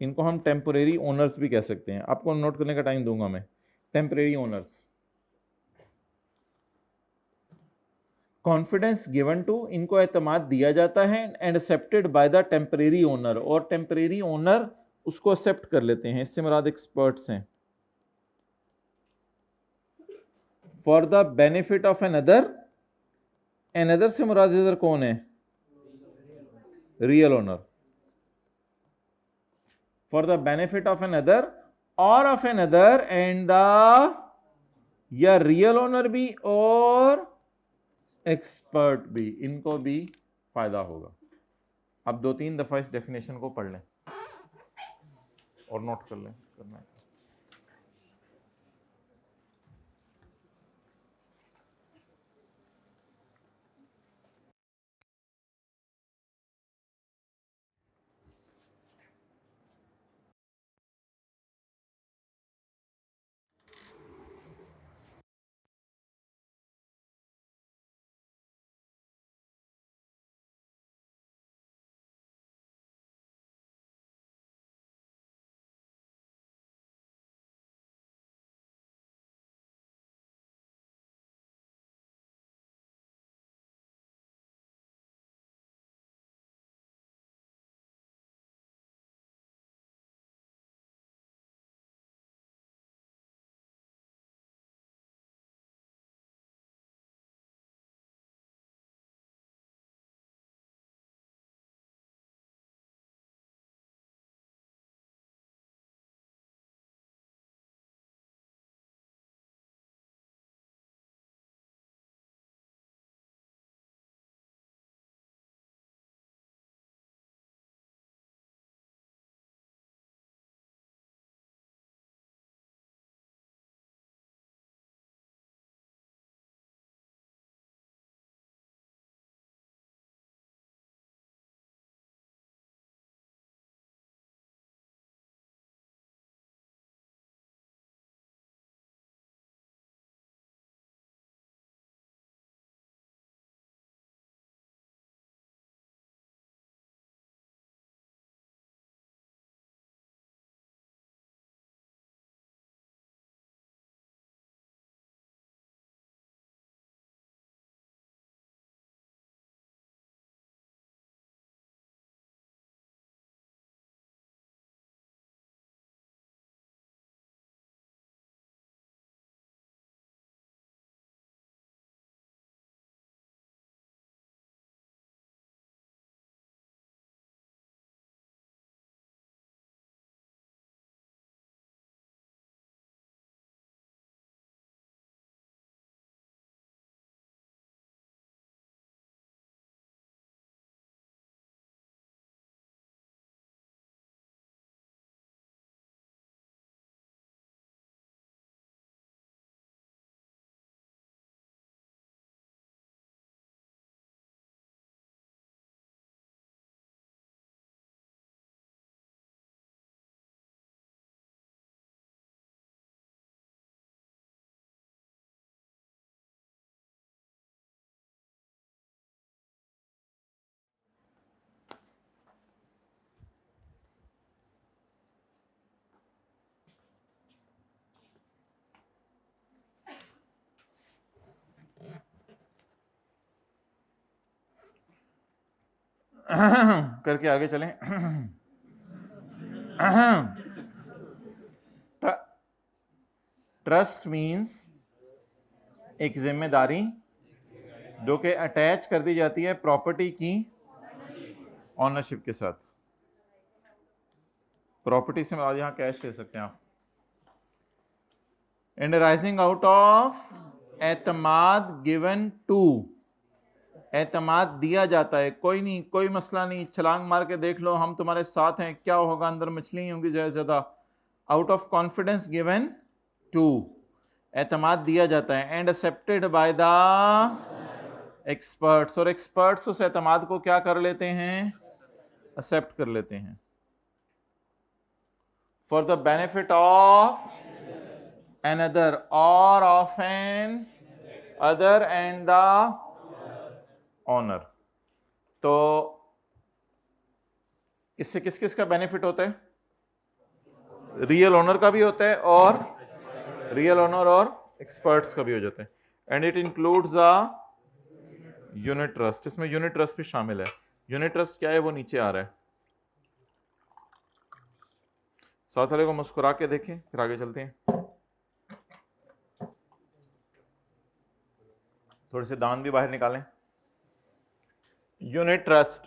इनको हम टेम्परेरी ओनर्स भी कह सकते हैं। आपको नोट करने का टाइम दूंगा मैं। Temporary owners, confidence given to, इनको एतमाद दिया जाता है, and accepted by the temporary owner, और टेम्परेरी ओनर उसको एक्सेप्ट कर लेते हैं, इससे मुराद एक्सपर्ट्स हैं। For the benefit of another, another से मुराद इधर कौन है, real owner. For the benefit of another और ऑफ एनदर एंड द, या रियल ओनर भी और एक्सपर्ट भी, इनको भी फायदा होगा। अब 2-3 दफा इस डेफिनेशन को पढ़ लें और नोट कर लें करना है। करके आगे चलें। ट्रस्ट मीन्स एक जिम्मेदारी जो कि अटैच कर दी जाती है प्रॉपर्टी की ऑनरशिप के साथ। प्रॉपर्टी से आज यहां कैश ले सकते हैं आप। एंड राइजिंग आउट ऑफ एतमाद गिवन टू, एतमाद दिया जाता है, कोई नहीं, कोई मसला नहीं, छलांग मार के देख लो, हम तुम्हारे साथ हैं, क्या होगा, अंदर मछली होंगी ज्यादा। Out of confidence given to, एतमाद दिया जाता है। And accepted by the experts, और एक्सपर्ट्स उस एतमाद को क्या कर लेते हैं, एक्सेप्ट कर लेते हैं। For the benefit of another or of an other and the owner। तो इससे किस किस का बेनिफिट होता है, रियल ओनर का भी होता है और रियल ओनर और एक्सपर्ट्स का भी हो जाता है। And it includes a unit trust, इसमें यूनिट ट्रस्ट भी शामिल है। यूनिट ट्रस्ट क्या है वो नीचे आ रहा है, साथ वाले को मुस्कुरा के देखें, फिर आगे चलते हैं। थोड़े से दांत भी बाहर निकालें। यूनिट ट्रस्ट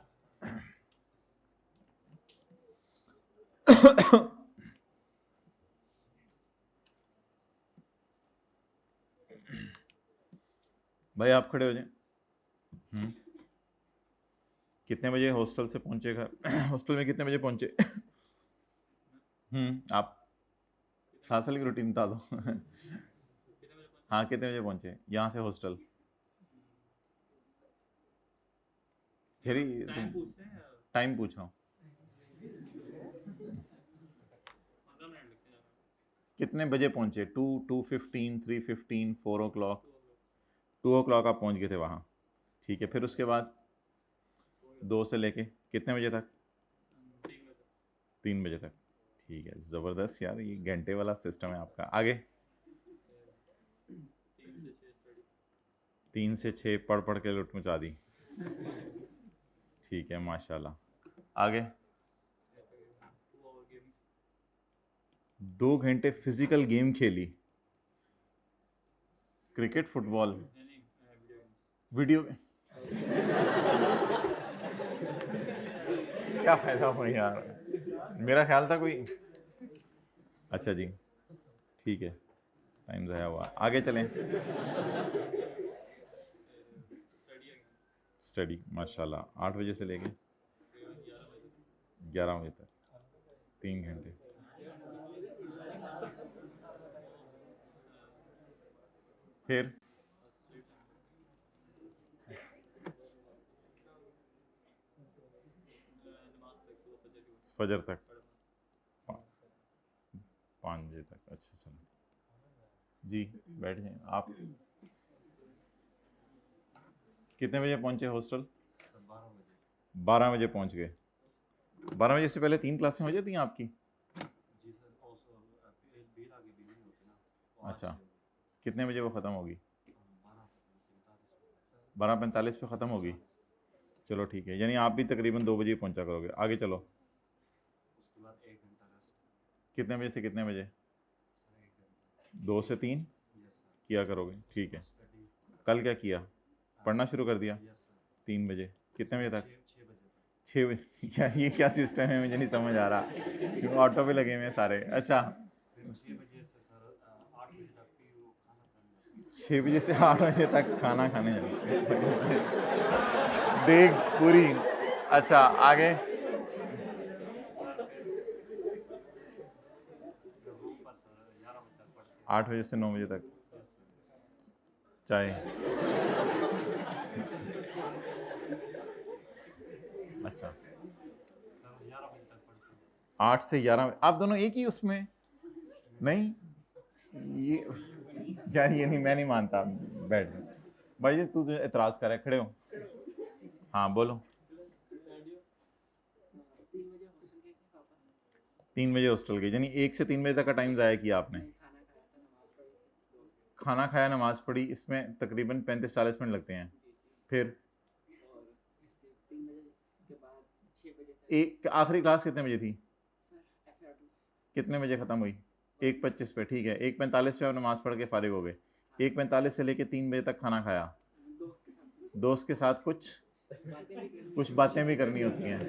भाई आप खड़े हो जाएं। कितने बजे हॉस्टल से पहुंचे घर? हॉस्टल में कितने बजे पहुंचे? आप 7 साल की रूटीन बता दो। हाँ, कितने बजे पहुंचे यहाँ से हॉस्टल? फिर टाइम पूछ रहा हूँ, कितने बजे पहुंचे? 2, 2:15, 3:15, 4 o'clock, 2 o'clock आप पहुंच गए थे वहाँ, ठीक है। फिर उसके बाद 2 से लेके कितने बजे तक? 3 बजे तक, ठीक है। ज़बरदस्त यार, ये घंटे वाला सिस्टम है आपका। आगे 3 से 6 पढ़ पढ़ के लुट मचा दी, ठीक है, माशाल्लाह। आगे 2 घंटे फिजिकल गेम खेली, क्रिकेट, फुटबॉल, वीडियो। क्या फायदा हुआ यार, मेरा ख्याल था कोई। अच्छा जी, ठीक है, टाइम ज़ाया हुआ। आगे चलें। स्टडी माशाल्लाह 8 बजे से लेके 11 बजे तक, 3 घंटे। फिर फजर तक, 5 बजे तक। अच्छा चलो जी, बैठ जाएं आप। कितने बजे पहुंचे हॉस्टल? 12 बजे पहुंच गए। 12 बजे से पहले 3 क्लासें हो जाती हैं आपकी? अच्छा, कितने बजे वो ख़त्म होगी? 12:45 पे ख़त्म होगी। चलो ठीक है, यानी आप भी तकरीबन 2 बजे पहुंचा करोगे। आगे चलो। कितने बजे से कितने बजे? 2 से 3 किया करोगे, ठीक है। कल क्या किया, पढ़ना शुरू कर दिया? 3 बजे, कितने बजे तक? 6 बजे। यार ये क्या सिस्टम है, मुझे नहीं समझ आ रहा, क्यों ऑटो पे लगे हुए हैं सारे। अच्छा, 6 बजे से 8 बजे तक खाना खाने जाते देख पूरी। अच्छा आगे, 8 बजे से 9 बजे तक चाय। अच्छा, 8 से 11। आप दोनों एक ही उसमें? नहीं, ये यार ये नहीं, मैं नहीं मानता। बैठ भाई जी, तू एतराज कर रहा है, खड़े हो। हाँ बोलो। 3 बजे हॉस्टल गए, यानी 1 से 3 बजे तक का टाइम ज़ाया किया आपने। खाना खाया, नमाज पढ़ी, इसमें तकरीबन 35-40 मिनट लगते हैं। फिर एक आखिरी क्लास कितने बजे थी? कितने बजे ख़त्म हुई? 1:25 पे, ठीक है। 1:45 पे आप नमाज़ पढ़ के फारिग हो गए। 1:45 से लेके 3 बजे तक खाना खाया। दोस्त के साथ कुछ बातें भी करनी होती हैं।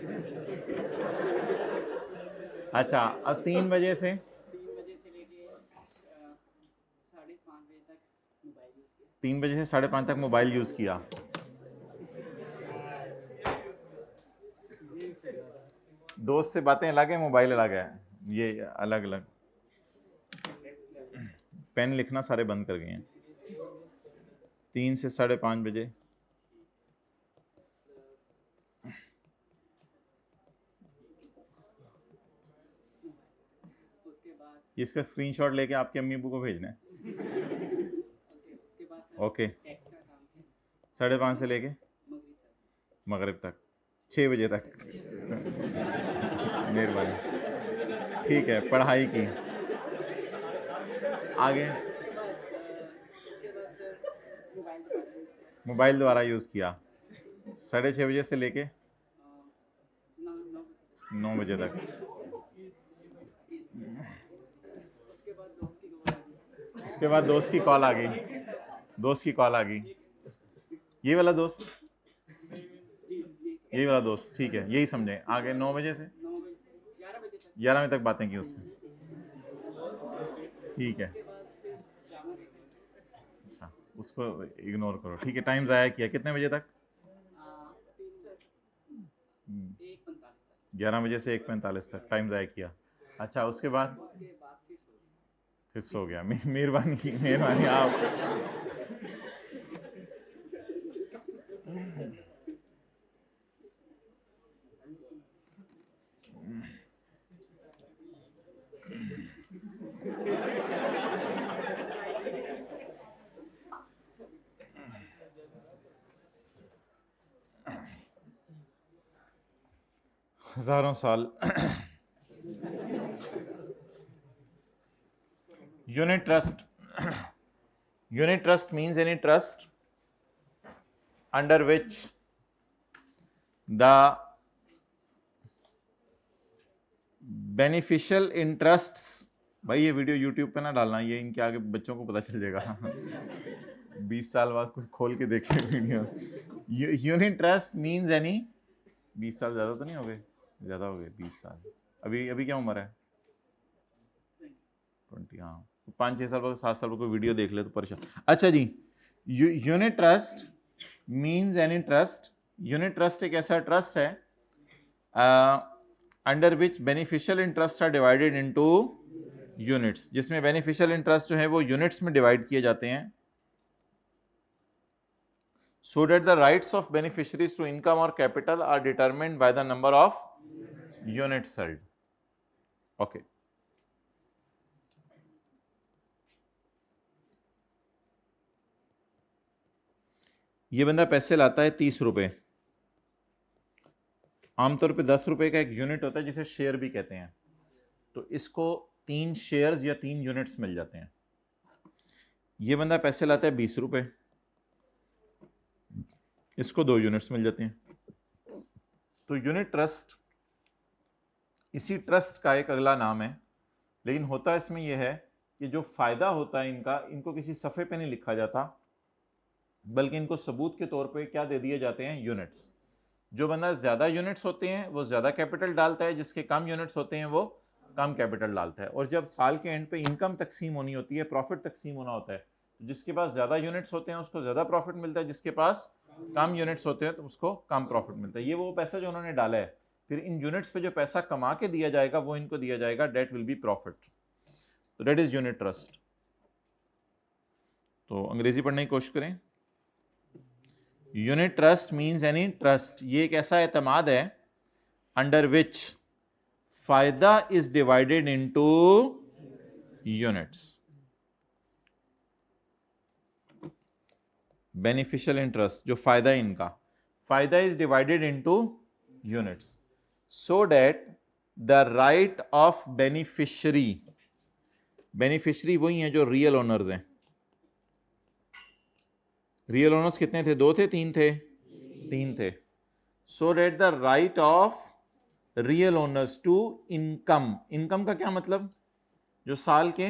अच्छा, अब 3 बजे से 3 बजे से 5:30 तक मोबाइल यूज़ किया। दोस्त से बातें अलग है, मोबाइल अलग है, ये अलग अलग। पेन लिखना सारे बंद कर गए हैं। 3 से 5:30 बजे इसका स्क्रीनशॉट लेके आपके अम्मी अब्बू को भेजना है। ओके, 5:30 से लेके मगरिब तक 6 बजे तक। मेहरबानी, ठीक है। पढ़ाई की आगे, मोबाइल दोबारा यूज़ किया 6:30 बजे से लेके 9 बजे तक। उसके बाद दोस्त की कॉल आ गई, ये वाला दोस्त, यही वाला दोस्त, ठीक है, यही समझे। आगे 9 बजे से 11 बजे तक बातें की उससे, ठीक है। अच्छा, उसको इग्नोर करो, ठीक है। टाइम ज़ाया किया कितने बजे तक? 11 बजे से 1:45 तक टाइम ज़ाया किया। अच्छा, उसके बाद फिर सो गया। मेहरबानी आप। हजारों साल unit trust means any trust under which the beneficial interests, भाई ये वीडियो यूट्यूब पे ना डालना, ये इनके आगे बच्चों को पता चल जाएगा। 20 साल बाद कोई खोल के देखे video. Unit trust means any, 20 साल ज़्यादा तो नहीं हो गए? ज़्यादा हो गए 20 साल। अभी क्या उम्र है? 20, हाँ। 5-6 साल बाद 7 साल बाद कोई वीडियो देख ले तो परेशान। अच्छा जी, unit trust means any trust. Unit trust एक ऐसा ट्रस्ट है under which beneficial interest are divided into units, जिसमें बेनिफिशियल इंटरेस्ट जो है वो यूनिट्स में डिवाइड किए जाते हैं, so that the rights of beneficiaries to income or capital are determined by the number of units held. Okay. ये बंदा पैसे लाता है 30 रुपए। आमतौर पे 10 रुपए का एक यूनिट होता है जिसे शेयर भी कहते हैं, तो इसको 3 शेयर्स या 3 यूनिट्स मिल जाते हैं। ये बंदा पैसे लाता है 20 रुपए, इसको 2 यूनिट्स मिल जाते हैं। तो यूनिट ट्रस्ट इसी ट्रस्ट का एक अगला नाम है, लेकिन होता इसमें यह है कि जो फायदा होता है इनको किसी सफ़े पे नहीं लिखा जाता, बल्कि इनको सबूत के तौर पे क्या दे दिए जाते हैं? यूनिट्स। जो बंदा ज़्यादा यूनिट्स होते हैं वो ज़्यादा कैपिटल डालता है, जिसके कम यूनिट्स होते हैं वो कम कैपिटल डालता है। और जब साल के एंड पे इनकम तकसीम होनी होती है, प्रॉफिट तकसीम होना होता है, तो जिसके पास ज़्यादा यूनिट्स होते हैं उसको ज़्यादा प्रॉफिट मिलता है, जिसके पास कम यूनिट्स होते हैं तो उसको कम प्रॉफिट मिलता है। ये वो पैसा जो उन्होंने डाला है, फिर इन यूनिट्स पे जो पैसा कमा के दिया जाएगा वो इनको दिया जाएगा, डेट विल बी प्रॉफिट। तो डेट इज यूनिट ट्रस्ट। तो अंग्रेजी पढ़ने की कोशिश करें। Unit trust means any trust, ये एक ऐसा एतमाद है अंडर विच फायदा is divided into units. Beneficial interest, जो फायदा है इनका, फायदा is divided into units, so that the right of beneficiary, beneficiary वही हैं जो रियल ओनर्स हैं। रियल ओनर्स कितने थे? 2 थे, 3 थे? 3 थे। सो that the right of real owners to income. Income का क्या मतलब? जो साल के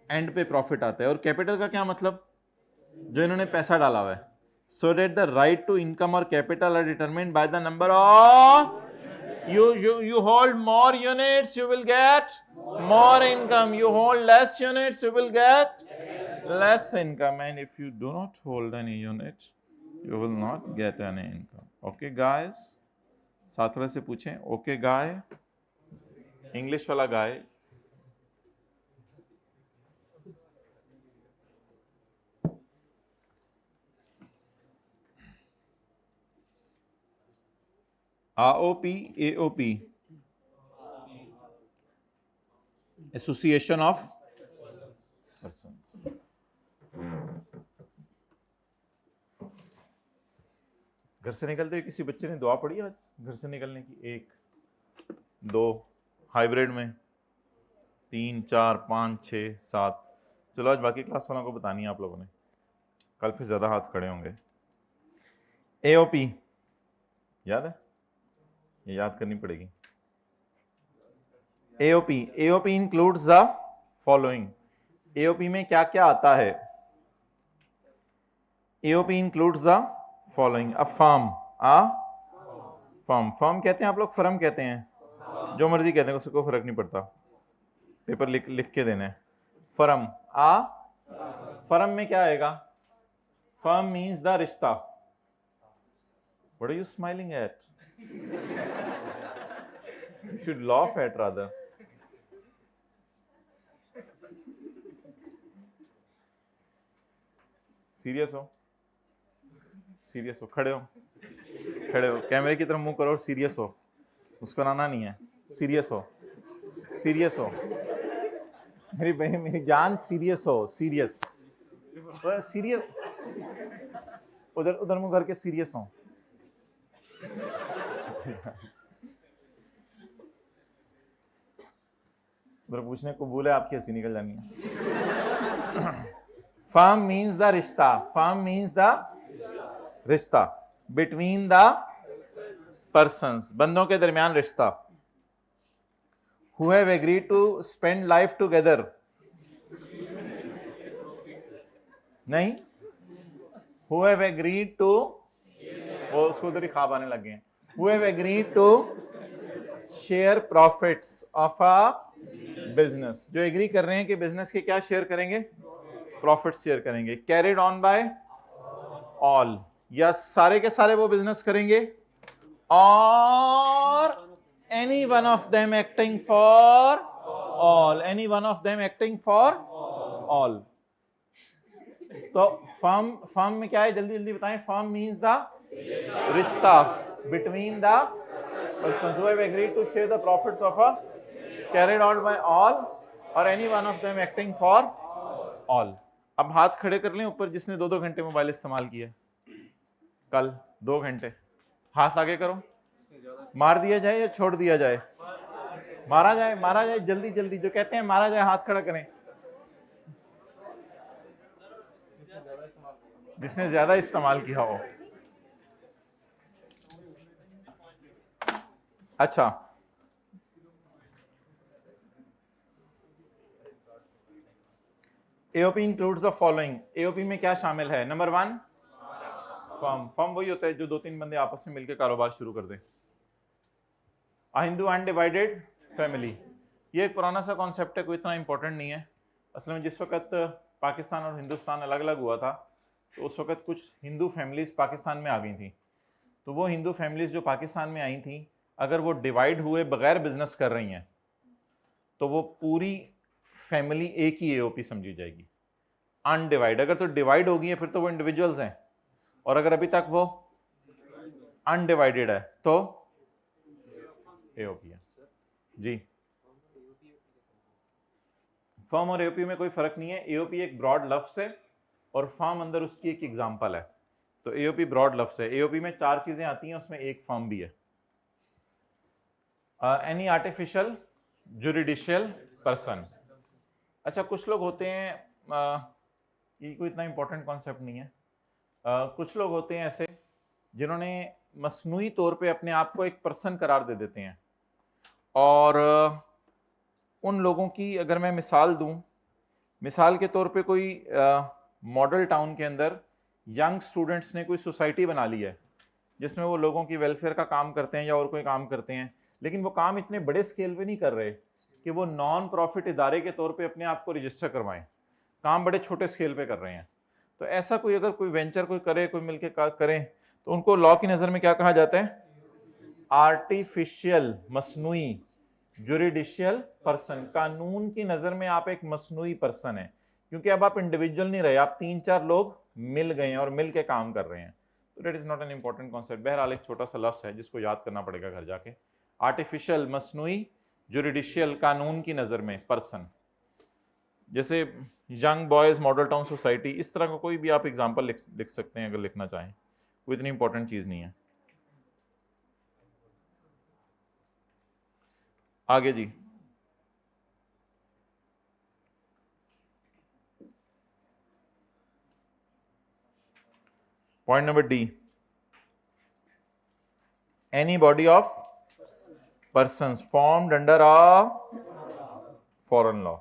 एंड पे प्रॉफिट आता है। और कैपिटल का क्या मतलब? जो इन्होंने पैसा डाला हुआ है। So that the right to income or capital are determined by the number of you hold more units, you will get more income. You hold less units, you will get less income. And if you do not hold any unit, you will not get any income. Okay guys? साथ वाले से पूछें, okay गाय, English वाला गाय। AOP, AOP, association of persons. घर से निकलते हुए किसी बच्चे ने दुआ पढ़ी आज घर से निकलने की? 1, 2, हाइब्रिड में 3, 4, 5, 6, 7। चलो आज बाकी क्लास वालों को बतानी है आप लोगों ने, कल फिर ज्यादा हाथ खड़े होंगे। एओपी याद है? ये याद करनी पड़ेगी। AOP, AOP includes the following. AOP में क्या क्या आता है? AOP includes the following. A firm, firm कहते हैं आप लोग, फर्म कहते हैं, जो मर्जी कहते हैं, उससे कोई फर्क नहीं पड़ता, पेपर लिख के देना है। फर्म, फर्म में क्या आएगा? फर्म मीन्स द रिश्ता। What are you smiling at? You should laugh at rather. Serious हो, सीरियस हो, खड़े हो, खड़े हो, कैमरे की तरफ मुंह करो और सीरियस हो। मुस्कुराना नहीं है, सीरियस हो, सीरियस हो। मेरी बहन, मेरी जान, सीरियस हो, सीरियस, सीरियस। उधर उधर मुंह करके सीरियस हो। उधर पूछने कबूल है, आपकी हंसी निकल जानी है। फर्म मीन्स द रिश्ता, फर्म मीन्स द रिश्ता बिटवीन द पर्सन्स, बंदों के दरमियान रिश्ता। Who have agreed to spend life together, नहीं, हु हैव एग्रीड टू, वो उसको उधर ही ख्वाब आने लगे हैं। Who have agreed to share profits of a business, जो एग्री कर रहे हैं कि बिजनेस के क्या शेयर करेंगे? प्रॉफिट शेयर करेंगे। कैरिड ऑन बाय ऑल, या सारे के सारे वो बिजनेस करेंगे, और any one of them acting for all, any one of them acting for all. तो फर्म में क्या है? जल्दी जल्दी बताएं। फर्म मीन्स द रिश्ता between the persons who have agreed to share the profits of a carried out by all or any one of them acting for all। अब हाथ खड़े कर लें ऊपर जिसने 2-2 घंटे मोबाइल इस्तेमाल किया कल 2 घंटे, हाथ आगे करो। मार दिया जाए या छोड़ दिया जाए? मारा जाए, मारा जाए, जल्दी जल्दी, जो कहते हैं मारा जाए हाथ खड़ा करें। जिसने ज्यादा इस्तेमाल किया हो। अच्छा, AOP includes the following. AOP में क्या शामिल है? Number 1, firm. फर्म वही होता है जो 2-3 बंदे आपस में मिलकर कारोबार शुरू कर दें। अ हिंदू अनडिवाइडेड फैमिली, ये एक पुराना सा कॉन्सेप्ट है, कोई इतना इंपॉर्टेंट नहीं है। असल में जिस वक्त पाकिस्तान और हिंदुस्तान अलग अलग हुआ था, तो उस वक्त कुछ हिंदू फैमिलीज पाकिस्तान में आ गई थी। तो वो हिंदू फैमिलीज जो पाकिस्तान में आई थी, अगर वो डिवाइड हुए बगैर बिजनेस कर रही हैं, तो वो पूरी फैमिली एक ही एओपी समझी जाएगी, अनडिवाइड। अगर तो डिवाइड हो गई है फिर तो वो इंडिविजुअल्स हैं, और अगर अभी तक वो अनडिवाइडेड है तो एओपी है। जी, फर्म और एओपी में कोई फर्क नहीं है। एओपी एक ब्रॉड लफ्ज है और फर्म अंदर उसकी एक एग्जांपल है। तो एओपी ब्रॉड लफ्ज है। एओपी में 4 चीजें आती हैं, उसमें एक फर्म भी है। Any artificial juridical person. अच्छा, कुछ लोग होते हैं, ये कोई इतना इंपॉर्टेंट कॉन्सेप्ट नहीं है, कुछ लोग होते हैं ऐसे जिन्होंने मसनूई तौर पे अपने आप को एक पर्सन करार दे देते हैं। और उन लोगों की अगर मैं मिसाल दूं, मिसाल के तौर पे कोई मॉडल टाउन के अंदर यंग स्टूडेंट्स ने कोई सोसाइटी बना ली है जिसमें वो लोगों की वेलफेयर का काम करते हैं या और कोई काम करते हैं, लेकिन वो काम इतने बड़े स्केल पे नहीं कर रहे कि वो नॉन प्रॉफिट इदारे के तौर पे अपने आप को रजिस्टर करवाएं, काम बड़े छोटे स्केल पे कर रहे हैं। तो ऐसा कोई अगर कोई वेंचर कोई करे, कोई मिलके करें, तो उनको लॉ की नज़र में क्या कहा जाता है? आर्टिफिशियल, मसनूई, जुरिडिशियल पर्सन। कानून की नज़र में आप एक मसनूई पर्सन है, क्योंकि अब आप इंडिविजुअल नहीं रहे, आप 3-4 लोग मिल गए हैं और मिल के काम कर रहे हैं। तो that is not an important concept. बहरहाल एक छोटा सा लफ्ज़ है जिसको याद करना पड़ेगा घर जाके। आर्टिफिशियल, मसनूई, जुरिडिशियल, कानून की नज़र में पर्सन। जैसे young boys model town society, इस तरह का कोई भी आप एग्जाम्पल लिख सकते हैं अगर लिखना चाहें, कोई इतनी इंपॉर्टेंट चीज़ नहीं है। आगे जी, point number D, any body of persons formed under a foreign law.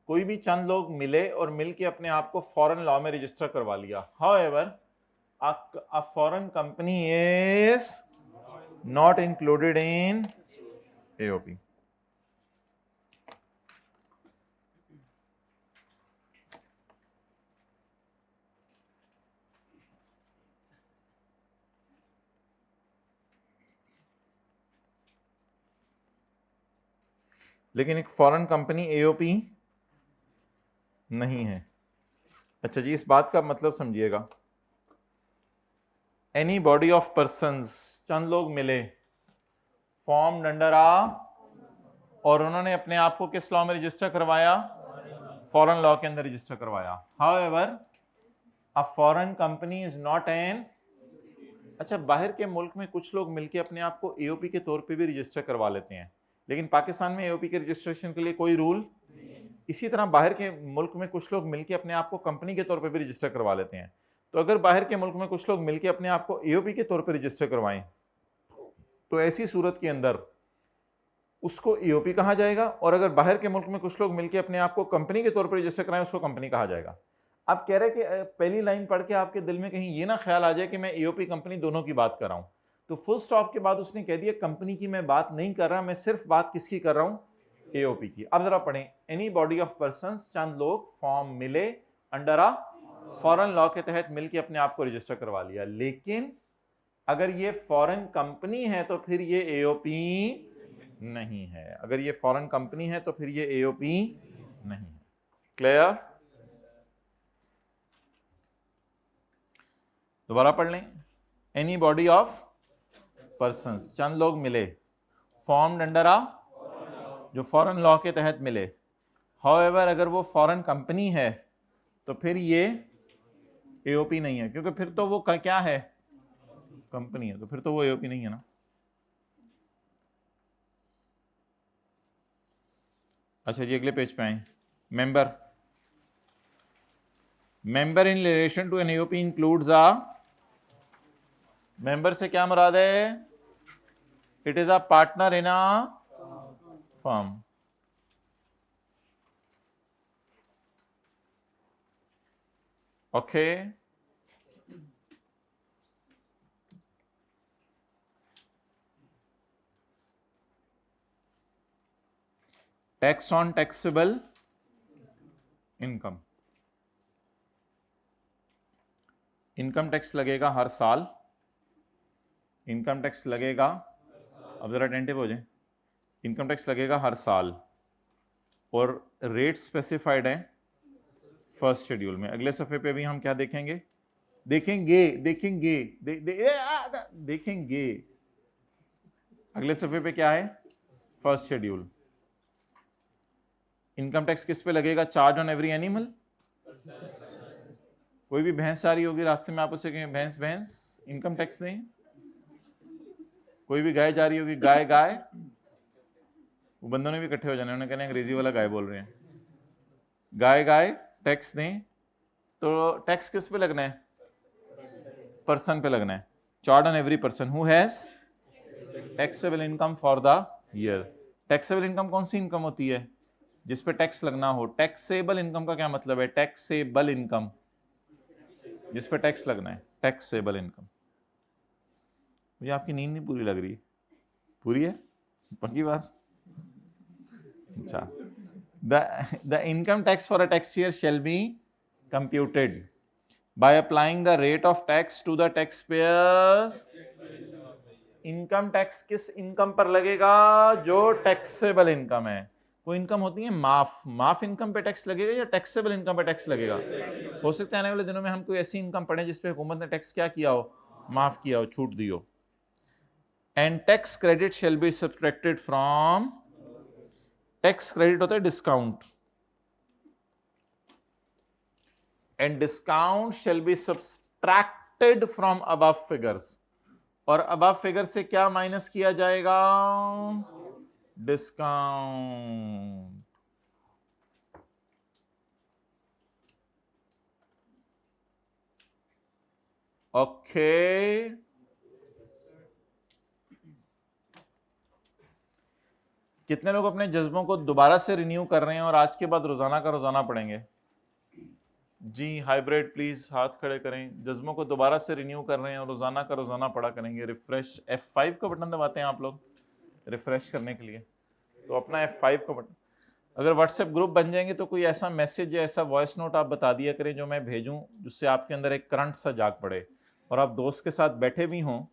कोई भी चंद लोग मिले और मिलके अपने आप को फॉरेन लॉ में रजिस्टर करवा लिया। However a foreign company is not included in AOP. लेकिन एक फॉरेन कंपनी AOP नहीं है। अच्छा जी, इस बात का मतलब समझिएगा। एनी बॉडी ऑफ पर्सन्स, चंद लोग मिले, फॉर्म्ड अंडर और उन्होंने अपने आप को किस लॉ में रजिस्टर करवाया? फॉरेन लॉ के अंदर रजिस्टर करवाया। However a foreign company is not an. अच्छा, बाहर के मुल्क में कुछ लोग मिलके अपने आप को AOP के तौर पे भी रजिस्टर करवा लेते हैं, लेकिन पाकिस्तान में AOP के रजिस्ट्रेशन के लिए कोई रूल। इसी तरह बाहर के मुल्क में कुछ लोग मिलके अपने आप को कंपनी के तौर पे भी रजिस्टर करवा लेते हैं। तो अगर बाहर के मुल्क में कुछ लोग मिलके अपने आप को AOP के तौर पे रजिस्टर करवाएं, तो ऐसी सूरत के अंदर उसको AOP कहा जाएगा, और अगर बाहर के मुल्क में कुछ लोग मिलके अपने आप को कंपनी के तौर पर रजिस्टर कराएं, उसको कंपनी कहा जाएगा। आप कह रहे कि पहली लाइन पढ़ के आपके दिल में कहीं ये ना ख्याल आ जाए कि मैं AOP कंपनी दोनों की बात कर रहा हूं। तो फुल स्टॉप के बाद उसने कह दिया कंपनी की मैं बात नहीं कर रहा, मैं सिर्फ बात किसकी कर रहा हूं? AOP की। अब जरा पढ़ें, एनी बॉडी ऑफ पर्सन्स, चंद लोग फॉर्म मिले अंडर अ फॉरेन लॉ के तहत मिलके अपने आप को रजिस्टर करवा लिया। लेकिन अगर ये फॉरेन कंपनी है तो फिर ये AOP नहीं है। अगर ये फॉरेन कंपनी है तो फिर ये AOP नहीं है। क्लियर? दोबारा पढ़ लें, एनी बॉडी ऑफ पर्सन्स, चंद लोग मिले, फॉर्म्ड अंडर अ, जो फॉरेन लॉ के तहत मिले। हाउएवर अगर वो फॉरेन कंपनी है तो फिर ये AOP नहीं है, क्योंकि फिर तो वो क्या है? कंपनी है, तो फिर तो वो AOP नहीं है ना। अच्छा जी, अगले पेज पे आए। Member, member in relation to an AOP includes a, member से क्या मुराद है? It is a partner in a firm. Okay, tax on taxable income, income tax लगेगा हर साल, इनकम टैक्स लगेगा, अब जरा अटेंटिव हो जाए, इनकम टैक्स लगेगा हर साल और रेट स्पेसिफाइड है फर्स्ट शेड्यूल में। अगले सफ़े पे भी हम क्या देखेंगे? देखेंगे अगले सफ़े पे क्या है? First schedule. इनकम टैक्स किस पे लगेगा? Charge on every animal. कोई भी भैंस आ रही होगी रास्ते में, आप उसे कहें भैंस भैंस इनकम टैक्स दें। कोई भी गाय जा रही होगी, गाय गाय, वो बंदों ने भी इकट्ठे हो जाना, उन्होंने कहना अंग्रेजी वाला गाय बोल रहे हैं, गाय गाय टैक्स दें। तो टैक्स किस पे लगना है? पर्सन पे लगना है। Charge on every person who has taxable income for the year. Taxable income कौन सी इनकम होती है जिस पे टैक्स लगना हो? टैक्सेबल इनकम का क्या मतलब है? टैक्सेबल इनकम जिस पे टैक्स लगना है, टैक्सेबल इनकम। मुझे आपकी नींद नहीं पूरी लग रही? पूरी है? पक्की बात? अच्छा, the income tax for a tax year shall be computed by applying the rate of tax to the taxpayers। Income tax किस इनकम पर लगेगा? जो टैक्सेबल इनकम है। कोई इनकम होती है माफ इनकम पे टैक्स लगेगा या टैक्सेबल इनकम पे टैक्स लगेगा? हो सकता है आने वाले दिनों में हम कोई ऐसी इनकम पढ़े जिसपे हुकूमत ने टैक्स क्या किया हो, माफ किया हो, छूट दी हो। And tax credit shall be subtracted from, tax credit होता है discount, and discount shall be subtracted from above figures. और अबव फिगर से क्या माइनस किया जाएगा? डिस्काउंट। ओके, कितने लोग अपने जज्बों को दोबारा से रिन्यू कर रहे हैं और आज के बाद रोजाना का रोजाना पढ़ेंगे? जी हाइब्रिड प्लीज हाथ खड़े करें। जज्बों को दोबारा से रिन्यू कर रहे हैं और रोजाना का रोजाना पढ़ा करेंगे। रिफ्रेश F5 का बटन दबाते हैं आप लोग रिफ्रेश करने के लिए, तो अपना F5 का बटन। अगर व्हाट्सएप ग्रुप बन जाएंगे तो कोई ऐसा मैसेज या ऐसा वॉइस नोट आप बता दिया करें जो मैं भेजूं, जिससे आपके अंदर एक करंट सा जाग पड़े और आप दोस्त के साथ बैठे भी हों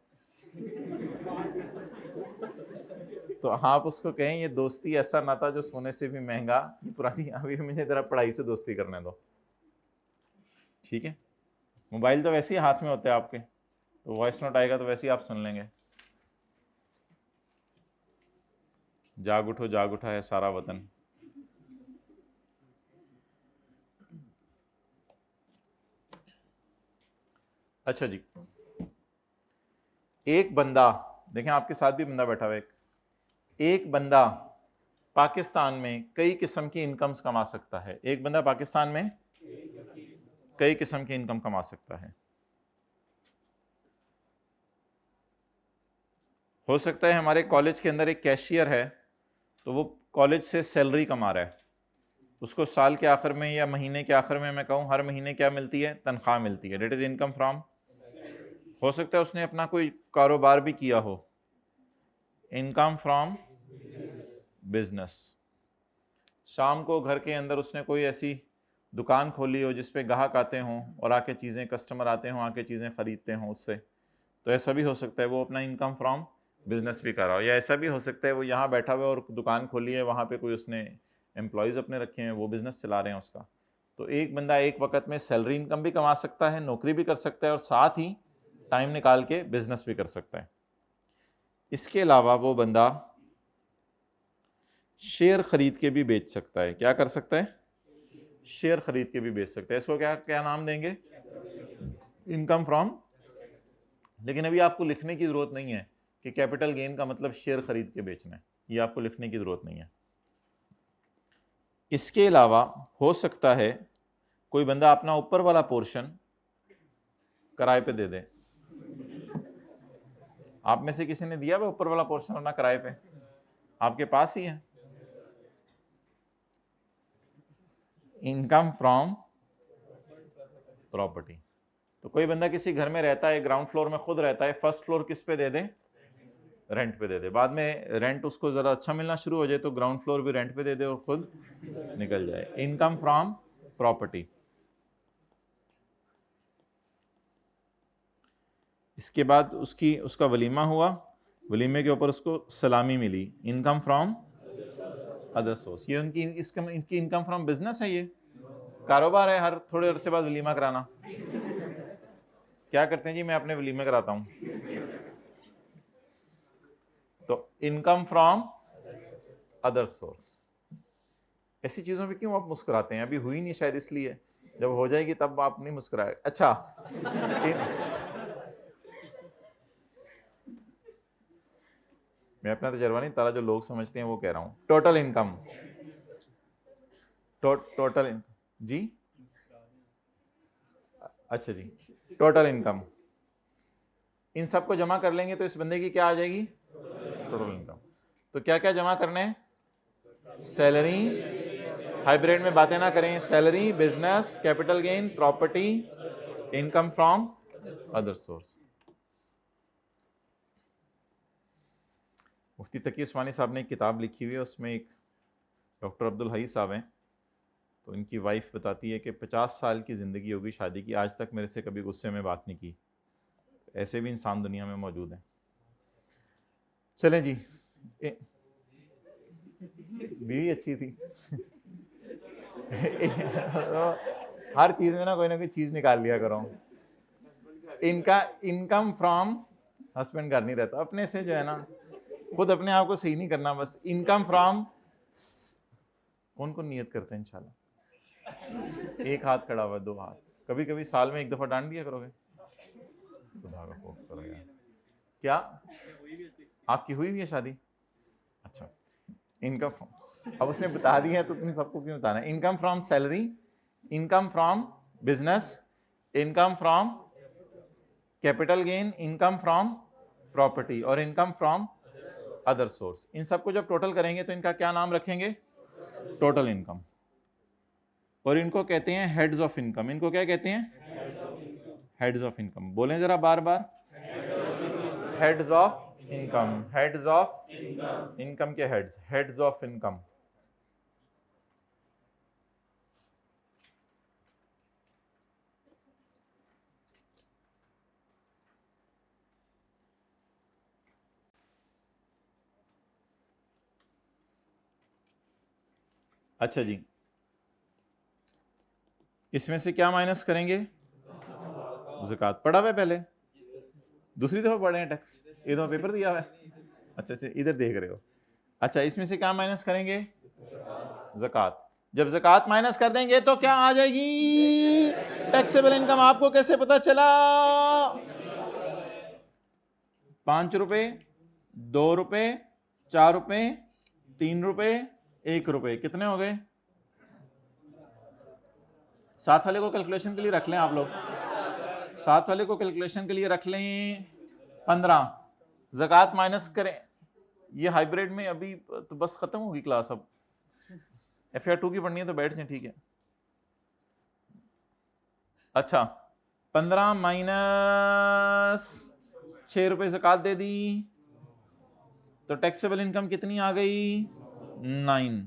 तो आप उसको कहें ये दोस्ती ऐसा नाता जो सोने से भी महंगा, ये पुरानी, अभी मुझे जरा पढ़ाई से दोस्ती करने दो, ठीक है? मोबाइल तो वैसे ही हाथ में होते हैं आपके, तो वॉइस नोट आएगा तो वैसे ही आप सुन लेंगे। जाग उठा है सारा वतन। अच्छा जी, एक बंदा, देखें आपके साथ भी बंदा बैठा हुआ है, एक बंदा पाकिस्तान में कई किस्म की इनकम्स कमा सकता है। एक बंदा पाकिस्तान में कई किस्म की इनकम कमा सकता है। हो सकता है हमारे कॉलेज के अंदर एक कैशियर है, तो वो कॉलेज से सैलरी कमा रहा है, उसको साल के आखिर में या महीने के आखिर में, मैं कहूँ हर महीने क्या मिलती है? तनख्वाह मिलती है। That is income from. हो सकता है उसने अपना कोई कारोबार भी किया हो, इनकम फ्रॉम बिजनेस। शाम को घर के अंदर उसने कोई ऐसी दुकान खोली हो जिसपे ग्राहक आते हों और आके चीज़ें, कस्टमर आते हों आके चीज़ें खरीदते हों उससे, तो ऐसा भी हो सकता है वो अपना इनकम फ्रॉम बिजनेस भी कर रहा हो। या ऐसा भी हो सकता है वो यहाँ बैठा हुआ और दुकान खोली है, वहाँ पे कोई उसने एम्प्लॉयज़ अपने रखे हैं, वो बिजनेस चला रहे हैं उसका। तो एक बंदा एक वक्त में सैलरी इनकम भी कमा सकता है, नौकरी भी कर सकता है और साथ ही टाइम निकाल के बिजनेस भी कर सकता है। इसके अलावा वो बंदा शेयर खरीद के भी बेच सकता है। क्या कर सकता है? शेयर खरीद के भी बेच सकता है। इसको क्या क्या नाम देंगे? Income from. लेकिन अभी आपको लिखने की जरूरत नहीं है कि कैपिटल गेन का मतलब शेयर खरीद के बेचना है, ये आपको लिखने की जरूरत नहीं है। इसके अलावा हो सकता है कोई बंदा अपना ऊपर वाला पोर्शन किराए पे दे दे। आप में से किसी ने दिया हुआ ऊपर वाला पोर्शन अपना किराए पे? आपके पास ही है। Income from property. तो कोई बंदा किसी घर में रहता है, ग्राउंड फ्लोर में खुद रहता है, फर्स्ट फ्लोर किस पे दे दे? रेंट पे दे दे। बाद में रेंट उसको जरा अच्छा मिलना शुरू हो जाए तो ग्राउंड फ्लोर भी रेंट पे दे दे और खुद निकल जाए। Income from property. इसके बाद उसका वलीमा हुआ, वलीमे के ऊपर उसको सलामी मिली, इनकम फ्रॉम अदर सोर्स। ये इनकी इनकम फ्रॉम बिजनेस है, ये कारोबार है हर थोड़े अरसे बाद वलीमा कराना। क्या करते हैं जी? मैं अपने वलीमे कराता हूं। तो इनकम फ्रॉम अदर सोर्स। ऐसी चीजों पे क्यों आप मुस्कुराते हैं? अभी हुई नहीं शायद, इसलिए जब हो जाएगी तब आप नहीं मुस्कुराए। अच्छा, मैं अपना तजर्बा नहीं, तारा जो लोग समझते हैं वो कह रहा हूं। टोटल इनकम, टोटल जी, अच्छा जी, टोटल इनकम, इन सबको जमा कर लेंगे तो इस बंदे की क्या आ जाएगी? Total income. तो क्या क्या जमा करने हैं? सैलरी, हाइब्रिड में बातें ना करें, salary, business, capital gain, property, income from other source. Mufti Taqi Usmani साहब ने एक किताब लिखी हुई है, उसमें एक डॉक्टर अब्दुल हई साहब हैं, तो इनकी वाइफ बताती है कि 50 साल की ज़िंदगी होगी शादी की, आज तक मेरे से कभी गुस्से में बात नहीं की। ऐसे भी इंसान दुनिया में मौजूद हैं। चलें जी, बीवी अच्छी थी। तो हर चीज़ में ना कोई चीज़ निकाल लिया करो। इनका इनकम फ्रॉम हस्बैंड घर नहीं रहता, अपने से जो है ना, खुद अपने आप को सही नहीं करना, बस इनकम फ्रॉम। कौन कौन नियत करते हैं इंशाल्लाह? एक हाथ खड़ा हुआ, दो हाथ। कभी कभी साल में एक दफा डांट दिया करोगे? खुदा का खौफ करो यार। क्या आपकी हुई हुई है शादी? अच्छा, इनकम फ्रॉम, अब उसने बता दिया है तो तुम सबको क्यों बताना है? Income from salary, income from business, income from capital gain, income from property और इनकम फ्रॉम अदर सोर्स। इन सबको जब टोटल करेंगे तो इनका क्या नाम रखेंगे? Total income. और इनको कहते हैं हेड्स ऑफ इनकम। इनको क्या कहते हैं? Heads of income. बोलें जरा बार बार, heads of income. Heads of income के हेड्स, हेड्स ऑफ इनकम। अच्छा जी, इसमें से क्या माइनस करेंगे? ज़कात। पढ़ा हुआ है पहले? दूसरी दफा पढ़े हैं टैक्स? ये दफा पेपर दिया हुआ है? अच्छा अच्छा, इधर देख रहे हो। अच्छा, इसमें से क्या माइनस करेंगे? ज़कात। जब ज़कात माइनस कर देंगे तो क्या आ जाएगी? Taxable income. आपको कैसे पता चला? 5 रुपए, 2 रुपए, 4 रुपए, 3 रुपए, 1 रुपए। कितने हो गए? साथ वाले को कैलकुलेशन के लिए रख लें आप लोग, साथ वाले को कैलकुलेशन के लिए रख लें 15। ज़कात माइनस करें। ये हाइब्रिड में अभी तो बस खत्म होगी क्लास, अब FR 2 की पढ़नी है तो बैठ जाए, ठीक है। अच्छा, 15 माइनस 6 रुपए ज़कात दे दी तो टैक्सेबल इनकम कितनी आ गई? 9।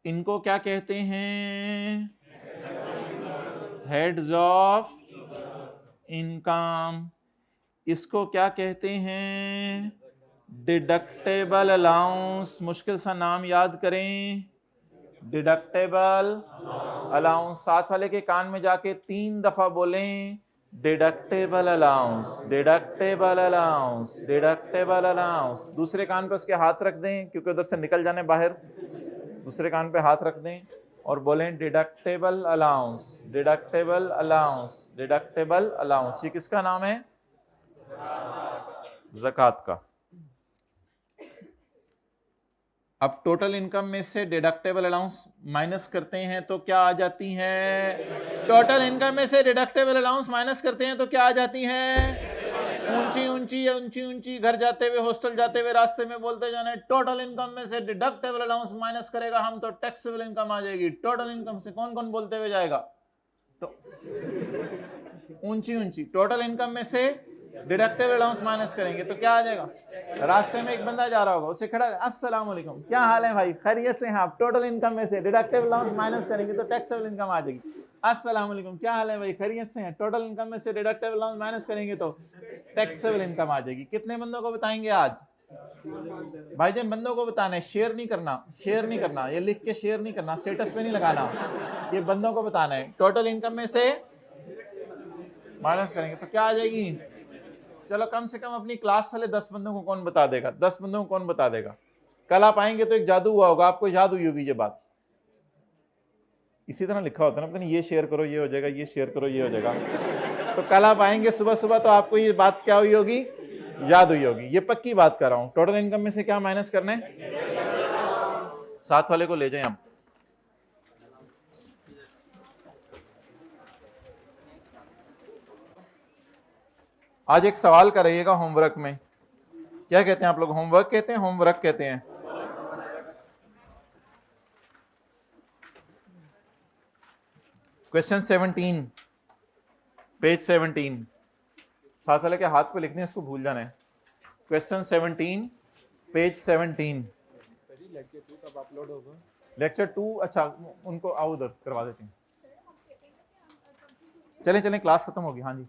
इनको क्या कहते हैं? Heads of income. इसको क्या कहते हैं? Deductible allowance. मुश्किल सा नाम याद करें, डिडक्टेबल अलाउंस। साथ वाले के कान में जाके 3 दफा बोलें, deductible allowance, deductible allowance, deductible allowance. दूसरे कान पे उसके हाथ रख दें, क्योंकि उधर से निकल जाने बाहर। दूसरे कान पे हाथ रख दें और बोलें deductible allowance, deductible allowance, deductible allowance. ये किसका नाम है? ज़कात का। अब टोटल इनकम में से डिडक्टेबल अलाउंस माइनस करते हैं तो क्या आ जाती है? टोटल इनकम में से डिडक्टेबल अलाउंस माइनस करते हैं तो क्या आ जाती है? ऊंची ऊंची ऊंची ऊंची, घर जाते हुए, हॉस्टल जाते हुए, रास्ते में बोलते जाने, टोटल इनकम में से डिडक्टेबल अलाउंस माइनस करेगा हम तो टैक्सेबल इनकम आ जाएगी। टोटल इनकम से कौन कौन बोलते हुए जाएगा? तो ऊंची ऊंची। टोटल इनकम में से डिडक्टेबल अलाउंस माइनस करेंगे तो क्या आ जाएगा? रास्ते में एक बंदा जा रहा होगा, उससे खड़ा, अस्सलाम वालेकुम, क्या हाल है भाई, खैरियत से हैं आप? टोटल इनकम में से डिडक्टेबल अलाउंस माइनस करेंगे तो टैक्सेबल इनकम आ जाएगी। अस्सलाम वालेकुम, क्या हाल है भाई, खैरियत से हैं? टोटल इनकम में से डिडक्टेबल अलाउंस माइनस करेंगे तो टैक्सेबल इनकम आ जाएगी। कितने बंदों को बताएंगे आज? भाईजान बंदों को बताना है, शेयर नहीं करना, शेयर नहीं करना, ये लिख के शेयर नहीं करना, स्टेटस पे नहीं लगाना, ये बंदों को बताना है। टोटल इनकम में से माइनस करेंगे तो क्या आ जाएगी? चलो कम से कम अपनी क्लास वाले 10 बंदों को कौन बता देगा? 10 बंदों को कौन बता देगा? कल आप आएंगे तो एक जादू हुआ होगा, आपको याद हुई होगी ये बात। इसी तरह लिखा होता है ना, पता नहीं, ये शेयर करो ये हो जाएगा, ये शेयर करो ये हो जाएगा। तो कल आप आएंगे सुबह सुबह तो आपको ये बात क्या हुई होगी? याद हुई होगी। ये पक्की बात कर रहा हूं। टोटल इनकम में से क्या माइनस करना है? साथ वाले को ले जाएं आप। आज एक सवाल करिएगा होमवर्क में, क्या कहते हैं आप लोग? होमवर्क कहते हैं, होमवर्क कहते हैं? क्वेश्चन 17 पेज 17 साथ वाले के हाथ पे लिखने हैं, इसको भूल जाना है। क्वेश्चन 17 पेज 17 लेक्चर 2 कब अपलोड होगा? लेक्चर 2 अच्छा उनको आओ उधर करवा देते हैं। चलें चलें क्लास खत्म होगी। हाँ जी